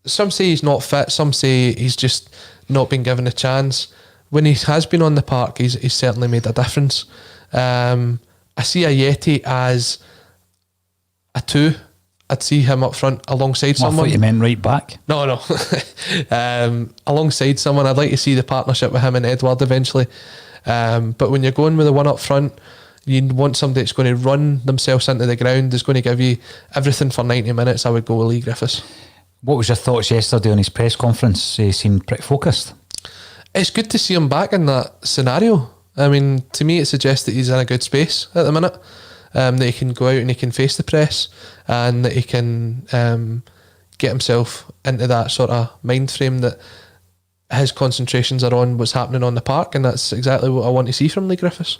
Some say he's not fit. Some say he's just not been given a chance. When he has been on the park, he's certainly made a difference. I see Ayeti as a 2. I'd see him up front alongside someone. I thought you meant right back. No. Alongside someone. I'd like to see the partnership with him and Edouard eventually. But when you're going with the one up front, you want somebody that's going to run themselves into the ground, is going to give you everything for 90 minutes. I would go with Lee Griffiths. What was your thoughts yesterday on his press conference? He seemed pretty focused. It's good to see him back in that scenario. I mean, to me, it suggests that he's in a good space at the minute. That he can go out and he can face the press, and that he can get himself into that sort of mind frame that his concentrations are on what's happening on the park, and that's exactly what I want to see from Lee Griffiths.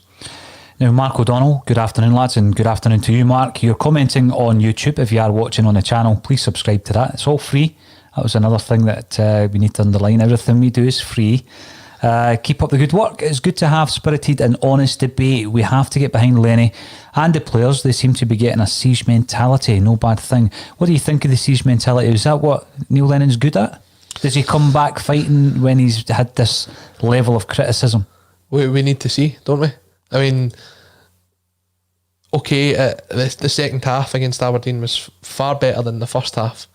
Now, Mark O'Donnell, good afternoon, lads, and good afternoon to you, Mark. You're commenting on YouTube. If you are watching on the channel, please subscribe to that. It's all free. That was another thing that we need to underline. Everything we do is free. Keep up the good work. It's good to have spirited and honest debate. We have to get behind Lenny and the players. They seem to be getting a siege mentality. No bad thing. What do you think of the siege mentality? Is that what Neil Lennon's good at? Does he come back fighting when he's had this level of criticism? We need to see, don't we? I mean, okay, the second half against Aberdeen was far better than the first half.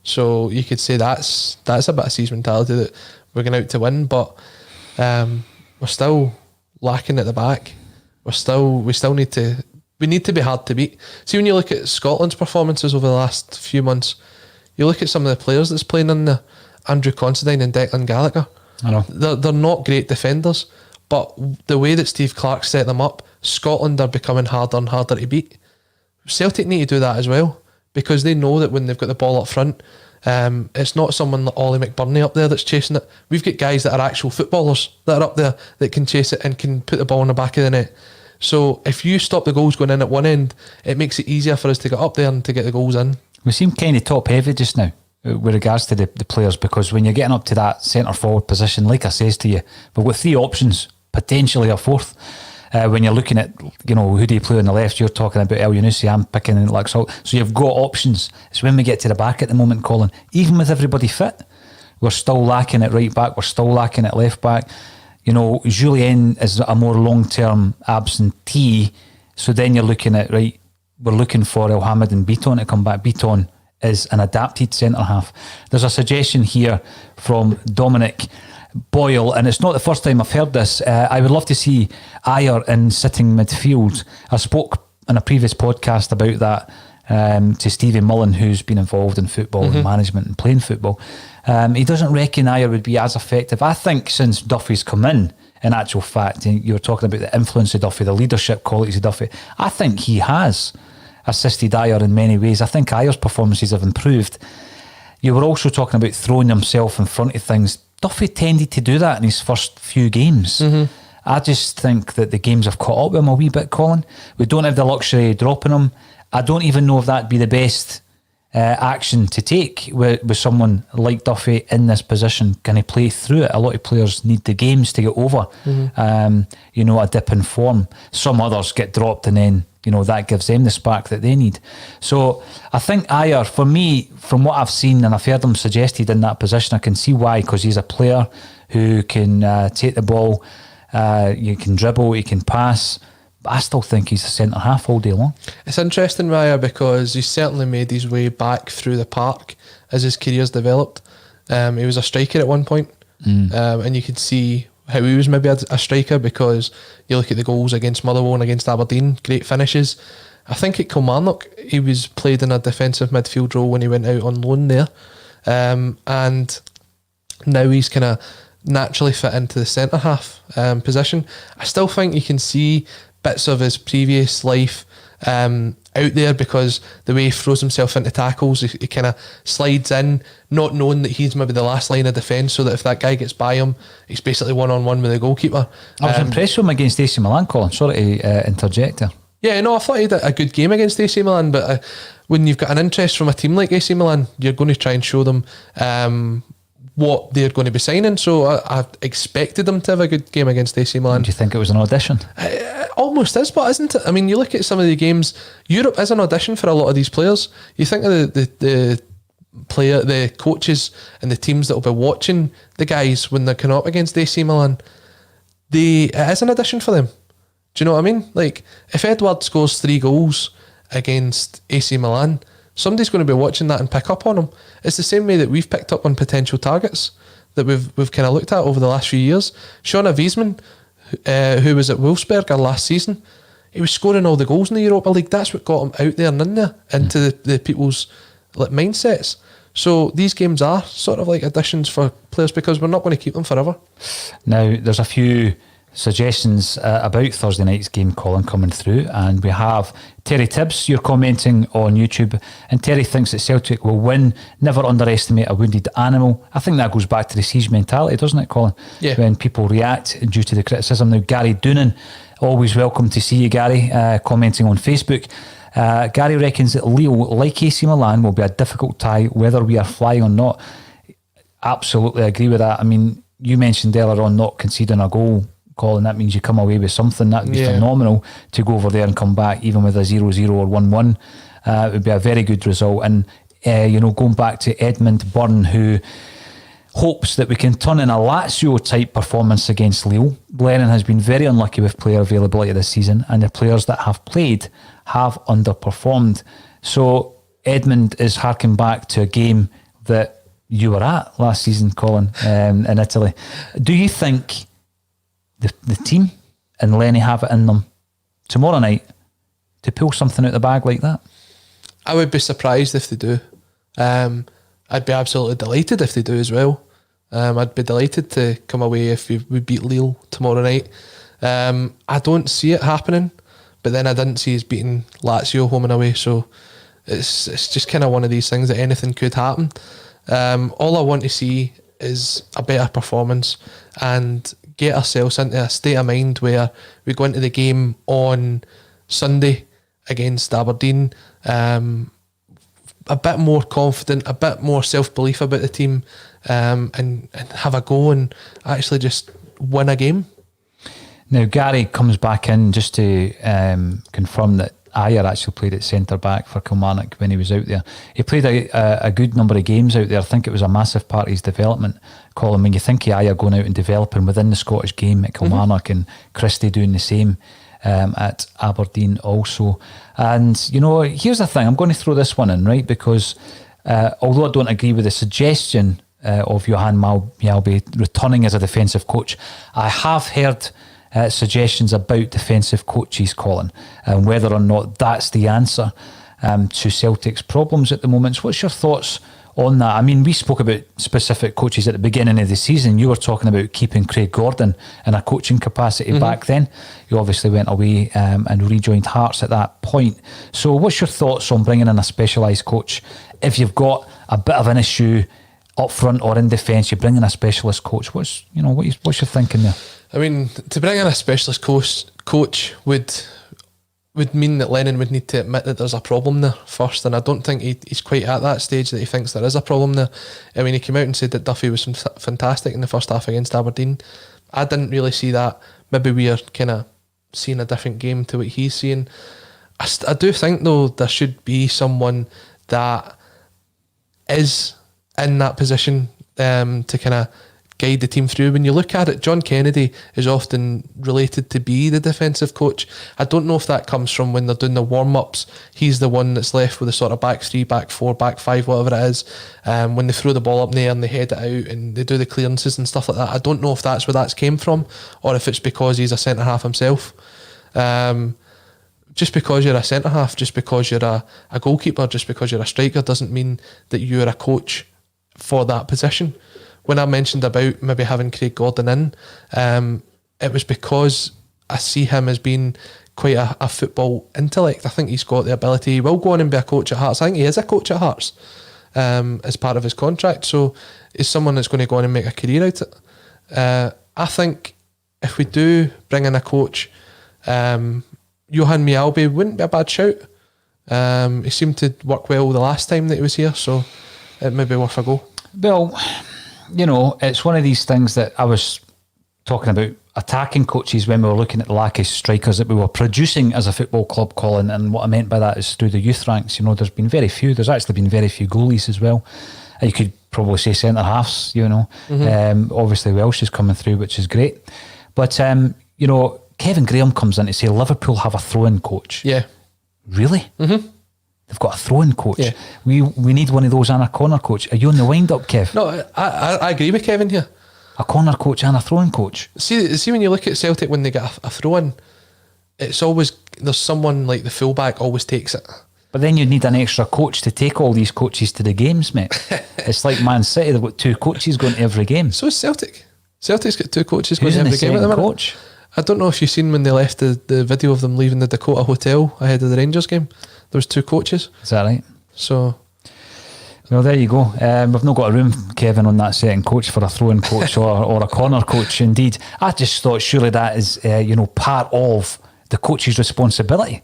So you could say that's a bit of siege mentality, that we're going out to win, but we're still lacking at the back. We still need to be hard to beat. See, when you look at Scotland's performances over the last few months, you look at some of the players that's playing in there, Andrew Considine and Declan Gallagher. I know. They're not great defenders, but the way that Steve Clark set them up, Scotland are becoming harder and harder to beat. Celtic need to do that as well, because they know that when they've got the ball up front, It's not someone like Ollie McBurney up there that's chasing it. We've got guys that are actual footballers that are up there that can chase it and can put the ball in the back of the net. So if you stop the goals going in at one end, it makes it easier for us to get up there and to get the goals in. We seem kind of top heavy just now with regards to the players, because when you're getting up to that centre forward position, like I says to you, we've got 3 options, potentially a fourth. When you're looking at, who do you play on the left, you're talking about El Yunusi, I'm picking like so you've got options. It's when we get to the back at the moment, Colin, even with everybody fit, we're still lacking at right back, we're still lacking at left back. Julien is a more long-term absentee, so then you're looking at, right, we're looking for Mohamed and Beaton to come back. Beaton is an adapted centre-half. There's a suggestion here from Dominic Boyle, and it's not the first time I've heard this. I would love to see Ayer in sitting midfield. I spoke in a previous podcast about that to Stevie Mullen, who's been involved in football and management and playing football. He doesn't reckon Ayer would be as effective. I think since Duffy's come in actual fact, you were talking about the influence of Duffy, the leadership qualities of Duffy, I think he has assisted Ayer in many ways. I think Ayer's performances have improved. You were also talking about throwing himself in front of things. Duffy tended to do that in his first few games. I just think that the games have caught up with him a wee bit, Colin. We don't have the luxury of dropping him. I don't even know if that'd be the best action to take with someone like Duffy in this position. Can he play through it? A lot of players need the games to get over a dip in form. Some others get dropped and then that gives them the spark that they need. So I think Ayer, for me, from what I've seen and I've heard him suggested in that position, I can see why, because he's a player who can take the ball, you can dribble, he can pass. But I still think he's a centre half all day long. It's interesting, Raya, because he's certainly made his way back through the park as his career's developed. He was a striker at one point, and you could see how he was maybe a striker, because you look at the goals against Motherwell and against Aberdeen, great finishes. I think at Kilmarnock he was played in a defensive midfield role when he went out on loan there, and now he's kind of naturally fit into the centre half position. I still think you can see bits of his previous life out there, because the way he throws himself into tackles, he kind of slides in, not knowing that he's maybe the last line of defence, so that if that guy gets by him, he's basically one-on-one with the goalkeeper. I was impressed with him against AC Milan, Colin. Sorry to interject there. Yeah, no, I thought he did a good game against AC Milan, but when you've got an interest from a team like AC Milan, you're going to try and show them what they're going to be signing. So I expected them to have a good game against AC Milan. Do you think it was an audition? It almost is, but isn't it? I mean, you look at some of the games, Europe is an audition for a lot of these players. You think of the coaches and the teams that will be watching the guys when they're coming up against AC Milan. It is an audition for them. Do you know what I mean? Like, if Edouard scores 3 goals against AC Milan, somebody's going to be watching that and pick up on him. It's the same way that we've picked up on potential targets that we've kind of looked at over the last few years. Shauna Wiesman, who was at Wolfsberger last season, he was scoring all the goals in the Europa League. That's what got him out there and in there into the people's mindsets. So these games are sort of like additions for players, because we're not going to keep them forever. Now, there's a few suggestions about Thursday night's game, Colin, coming through, and we have Terry Tibbs. You're commenting on YouTube, and Terry thinks that Celtic will win. Never underestimate a wounded animal. I think that goes back to the siege mentality, doesn't it, Colin? Yeah. When people react due to the criticism. Now, Gary Doonan, always welcome to see you, Gary, commenting on Facebook. Gary reckons that Lille, like AC Milan, will be a difficult tie whether we are flying or not. Absolutely agree with that. I mean, you mentioned earlier on not conceding a goal, Colin. That means you come away with something. That would be phenomenal to go over there and come back even with a 0-0 or 1-1. It would be a very good result. And going back to Edmund Byrne, who hopes that we can turn in a Lazio type performance against Lille. Lennon has been very unlucky with player availability this season, and the players that have played have underperformed. So Edmund is harking back to a game that you were at last season, Colin, in Italy. Do you think the team and Lenny have it in them tomorrow night to pull something out the bag like that? I would be surprised if they do. I'd be absolutely delighted if they do as well. I'd be delighted to come away if we beat Lille tomorrow night. I don't see it happening, but then I didn't see us beating Lazio home and away, so it's just kind of one of these things that anything could happen. All I want to see is a better performance and get ourselves into a state of mind where we go into the game on Sunday against Aberdeen a bit more confident, a bit more self-belief about the team, and have a go and actually just win a game. Now, Gary comes back in just to confirm that Ayer actually played at centre-back for Kilmarnock when he was out there. He played a good number of games out there. I think it was a massive part of his development, Colin, when you think of Ayer going out and developing within the Scottish game at Kilmarnock and Christie doing the same at Aberdeen also. And, you know, here's the thing. I'm going to throw this one in, right? Because although I don't agree with the suggestion of Johan Mjällby returning as a defensive coach, I have heard suggestions about defensive coaches, Colin, and whether or not that's the answer to Celtic's problems at the moment. So what's your thoughts on that? I mean, we spoke about specific coaches at the beginning of the season. You were talking about keeping Craig Gordon in a coaching capacity back then. You obviously went away and rejoined Hearts at that point. So what's your thoughts on bringing in a specialised coach? If you've got a bit of an issue up front or in defence, you bring in a specialist coach. What's your thinking there? I mean, to bring in a specialist coach would mean that Lennon would need to admit that there's a problem there first, and I don't think he's quite at that stage that he thinks there is a problem there. I mean, he came out and said that Duffy was fantastic in the first half against Aberdeen. I didn't really see that. Maybe we are kind of seeing a different game to what he's seeing. I do think, though, there should be someone that is in that position to kind of guide the team through. When you look at it, John Kennedy is often related to be the defensive coach. I don't know if that comes from when they're doing the warm-ups. He's the one that's left with the sort of back three, back four, back five, whatever it is. When they throw the ball up in the air and they head it out and they do the clearances and stuff like that. I don't know if that's where that's came from or if it's because he's a centre-half himself. Just because you're a centre-half, just because you're a goalkeeper, just because you're a striker doesn't mean that you're a coach for that position. When I mentioned about maybe having Craig Gordon in, it was because I see him as being quite a football intellect. I think he's got the ability. He will go on and be a coach at Hearts. I think he is a coach at Hearts as part of his contract. So he's someone that's going to go on and make a career out of it. I think if we do bring in a coach, Johan Mjällby wouldn't be a bad shout. He seemed to work well the last time that he was here, so it may be worth a go. Well, you know, it's one of these things that I was talking about attacking coaches when we were looking at the lack of strikers that we were producing as a football club, Colin, and what I meant by that is through the youth ranks. You know, there's actually been very few goalies as well. You could probably say centre-halves, you know. Obviously Welsh is coming through, which is great. But, you know, Kevin Graham comes in to say Liverpool have a throw-in coach. Yeah. Really? Mm-hmm. They've got a throw-in coach. Yeah. We need one of those and a corner coach. Are you on the wind-up, Kev? No, I agree with Kevin here. A corner coach and a throw-in coach. See when you look at Celtic when they get a throw-in, it's always, there's someone like the fullback always takes it. But then you need an extra coach to take all these coaches to the games, mate. It's like Man City, they've got two coaches going to every game. So is Celtic. Celtic's got two coaches Who's going to every game at the minute. Coach? I don't know if you've seen when they left the video of them leaving the Dakota Hotel ahead of the Rangers game. There was two coaches. Is that right? So, well, there you go. We've not got a room, Kevin, on that setting coach for a throw-in coach or a corner coach. Indeed, I just thought surely that is part of the coach's responsibility.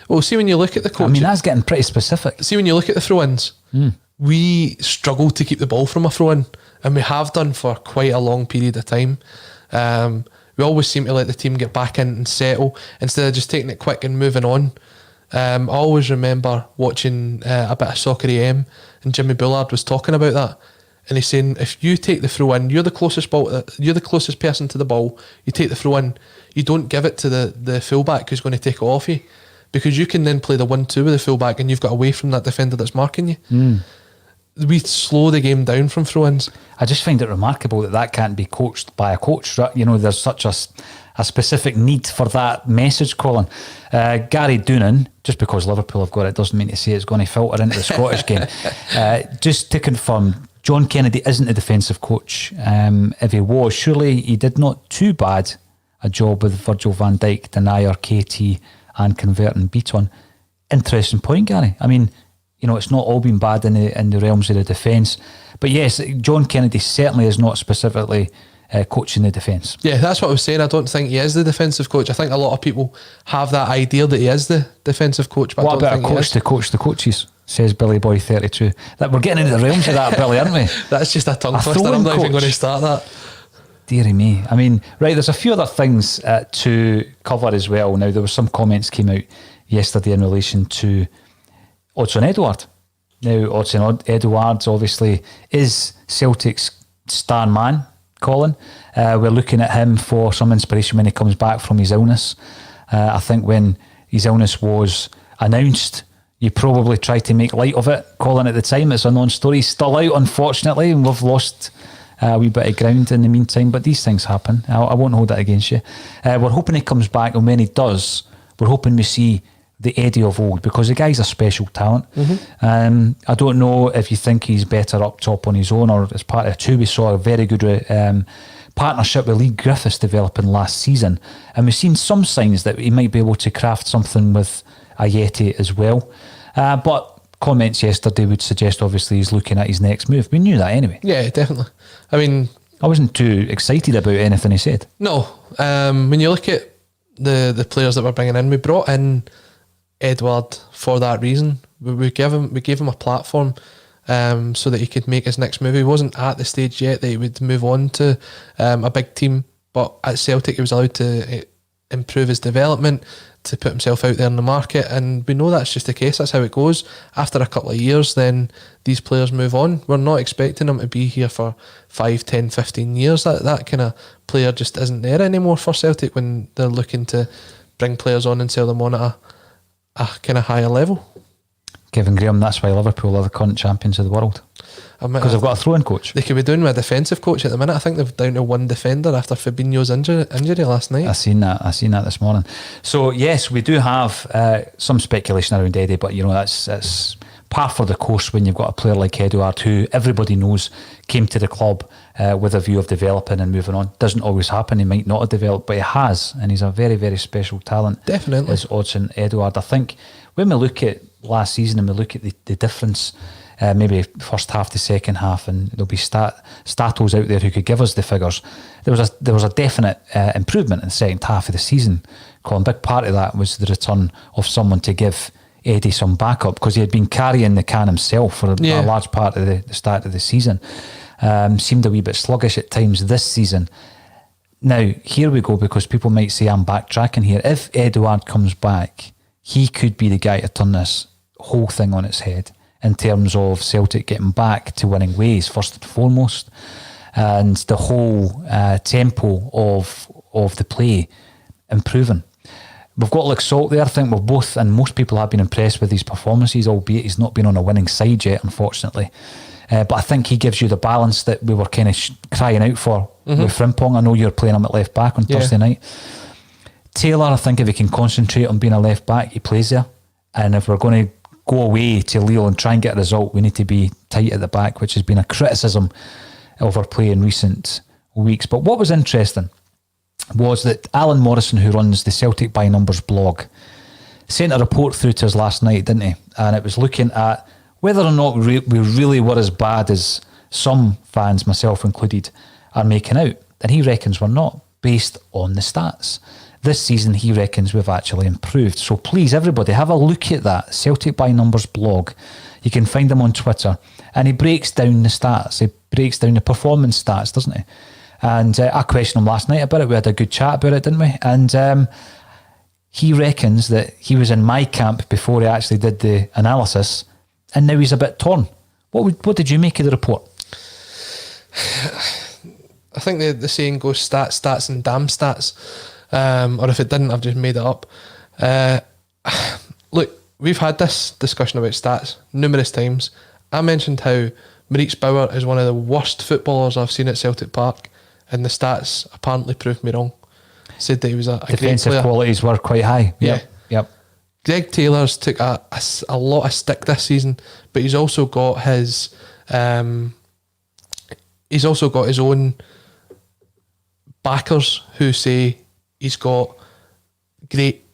Well, see when you look at the coach. I mean, that's getting pretty specific. See when you look at the throw-ins, we struggle to keep the ball from a throw-in, and we have done for quite a long period of time. We always seem to let the team get back in and settle instead of just taking it quick and moving on. I always remember watching a bit of Soccer AM, and Jimmy Bullard was talking about that, and he's saying if you take the throw in, you're the closest person to the ball. You take the throw in, you don't give it to the fullback who's going to take it off you, because you can then play the 1-2 with the fullback, and you've got away from that defender that's marking you. We slow the game down from throw-ins. I just find it remarkable that can't be coached by a coach. You know, there's such a specific need for that message, Colin. Gary Doonan, just because Liverpool have got it doesn't mean to say it's going to filter into the Scottish game. Just to confirm, John Kennedy isn't a defensive coach. If he was, surely he did not too bad a job with Virgil van Dijk, Denier, KT and converting Beaton. Interesting point, Gary. I mean, you know, it's not all been bad in the realms of the defence. But yes, John Kennedy certainly is not specifically coaching the defence. Yeah, that's what I was saying. I don't think he is the defensive coach. I think a lot of people have that idea that he is the defensive coach. But What I don't about think a coach to coach the coaches? Says Billy Boy 32. That we're getting into the realms of that, Billy, aren't we? That's just a tongue twister. throwing I'm not even coach. going to start that. Deary me. I mean, right, there's a few other things to cover as well. Now, there were some comments came out yesterday in relation to Odsonne Edouard. Now, Odsonne Edouard obviously is Celtic's star man, Colin. We're looking at him for some inspiration when he comes back from his illness. I think when his illness was announced, you probably tried to make light of it, Colin, at the time. It's a non-story. He's still out, unfortunately, and we've lost a wee bit of ground in the meantime, but these things happen. I won't hold that against you. We're hoping he comes back, and when he does, we're hoping we see the Eddie of old, because the guy's a special talent. I don't know if you think he's better up top on his own or as part of two. We saw a very good partnership with Lee Griffiths developing last season, and we've seen some signs that he might be able to craft something with Ayeti as well. But comments yesterday would suggest obviously he's looking at his next move. We knew that anyway. Yeah, definitely. I mean, I wasn't too excited about anything he said. No. When you look at the players that we're bringing in, we brought in Edouard for that reason. We gave him a platform so that he could make his next move. He wasn't at the stage yet that he would move on to a big team, but at Celtic he was allowed to improve his development, to put himself out there in the market, and we know that's just the case. That's how it goes. After a couple of years, then these players move on. We're not expecting them to be here for 5, 10, 15 years. That kind of player just isn't there anymore for Celtic when they're looking to bring players on and sell them on at a kind of higher level. Kevin Graham, that's why Liverpool are the current champions of the world. Because they've got a throwing coach. They could be doing with a defensive coach at the minute. I think they're down to one defender after Fabinho's injury last night. I seen that this morning. So yes, we do have some speculation around Eddie, but you know that's par for the course when you've got a player like Edouard, who everybody knows came to the club with a view of developing and moving on. Doesn't always happen. He might not have developed, but he has, and he's a very, very special talent. Definitely. Is Odsonne Edouard. I think when we look at last season and we look at the difference, maybe first half to second half, and there'll be statos out there who could give us the figures. There was a definite improvement in the second half of the season. Colin, big part of that was the return of someone to give Eddie some backup, because he had been carrying the can himself for a large part of the start of the season. Seemed a wee bit sluggish at times this season. Now, here we go, because people might say I'm backtracking here. If Edouard comes back, he could be the guy to turn this whole thing on its head in terms of Celtic getting back to winning ways, first and foremost, and the whole tempo of the play improving. We've got Luke Salt there. I think we've both, and most people have been impressed with his performances, albeit he's not been on a winning side yet, unfortunately. But I think he gives you the balance that we were kind of crying out for with Frimpong. I know you're playing him at left back on Thursday night. Taylor, I think if he can concentrate on being a left back, he plays there. And if we're going to go away to Lille and try and get a result, we need to be tight at the back, which has been a criticism of our play in recent weeks. But what was interesting was that Alan Morrison, who runs the Celtic by Numbers blog, sent a report through to us last night, didn't he? And it was looking at whether or not we really were as bad as some fans, myself included, are making out. And he reckons we're not, based on the stats. This season, he reckons we've actually improved. So please, everybody, have a look at that Celtic by Numbers blog. You can find him on Twitter. And he breaks down the stats. He breaks down the performance stats, doesn't he? And I questioned him last night about it. We had a good chat about it, didn't we? And he reckons that he was in my camp before he actually did the analysis, and now he's a bit torn. What did you make of the report? I think the saying goes stats, and damn stats. Or if it didn't, I've just made it up. Look, we've had this discussion about stats numerous times. I mentioned how Maurice Bauer is one of the worst footballers I've seen at Celtic Park, and the stats apparently proved me wrong. Said that he was a great player. Defensive qualities were quite high. Yep. Greg Taylor's took a lot of stick this season, but he's also got his own backers who say he's got great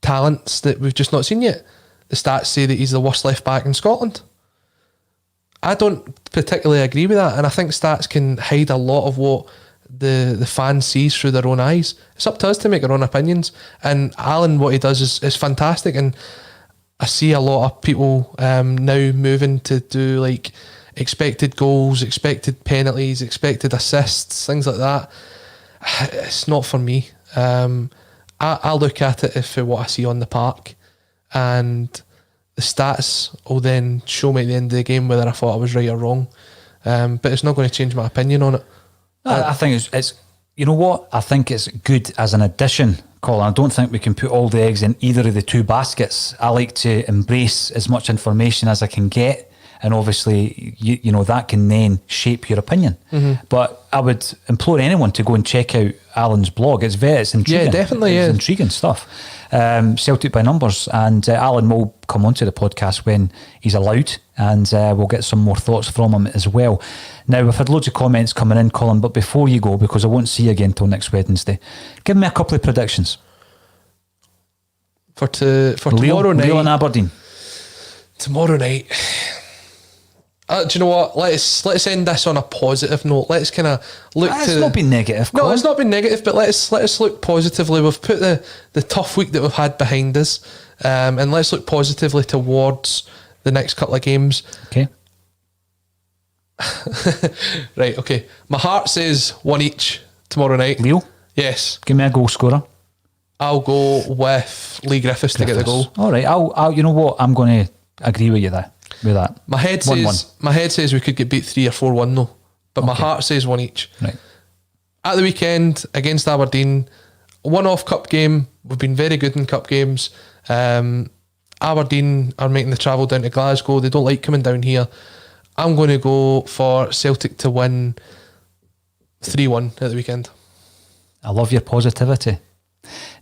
talents that we've just not seen yet. The stats say that he's the worst left back in Scotland. I don't particularly agree with that, and I think stats can hide a lot of what the fan sees through their own eyes. It's up to us to make our own opinions, and Alan, what he does is fantastic, and I see a lot of people now moving to do like expected goals, expected penalties, expected assists, things like that. It's not for me. I look at it for what I see on the park, and the stats will then show me at the end of the game whether I thought I was right or wrong. But it's not going to change my opinion on it. I think it's you know what? I think it's good as an addition, Colin. I don't think we can put all the eggs in either of the two baskets. I like to embrace as much information as I can get, and obviously, you know, that can then shape your opinion. But I would implore anyone to go and check out Alan's blog. It's intriguing. Yeah, definitely, it's intriguing stuff. Celtic by Numbers, and Alan will come onto the podcast when he's allowed, and we'll get some more thoughts from him as well. Now, we've had loads of comments coming in, Colin, but before you go, because I won't see you again till next Wednesday, give me a couple of predictions. For tomorrow night. Lille and Aberdeen. Tomorrow night. Do you know what? Let's end this on a positive note. Let's kind of look It's not been negative, Colin. No, it's not been negative, but let's look positively. We've put the tough week that we've had behind us, and let's look positively towards the next couple of games. Okay. Right, okay. My heart says 1 each tomorrow night. Lille? Yes. Give me a goal scorer. I'll go with Lee Griffiths to get the goal. All right. I'll you know what? I'm going to agree with you there. With that. My head 1-1. says we could get beat 3 or 4-1 though. But my heart says 1 each. Right. At the weekend against Aberdeen, one-off cup game. We've been very good in cup games. Aberdeen are making the travel down to Glasgow. They don't like coming down here. I'm going to go for Celtic to win 3-1 at the weekend. I love your positivity.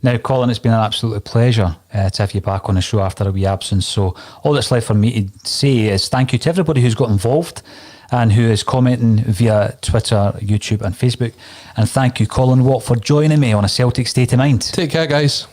Now, Colin, it's been an absolute pleasure to have you back on the show after a wee absence. So all that's left for me to say is thank you to everybody who's got involved and who is commenting via Twitter, YouTube and Facebook. And thank you, Colin Watt, for joining me on A Celtic State of Mind. Take care, guys.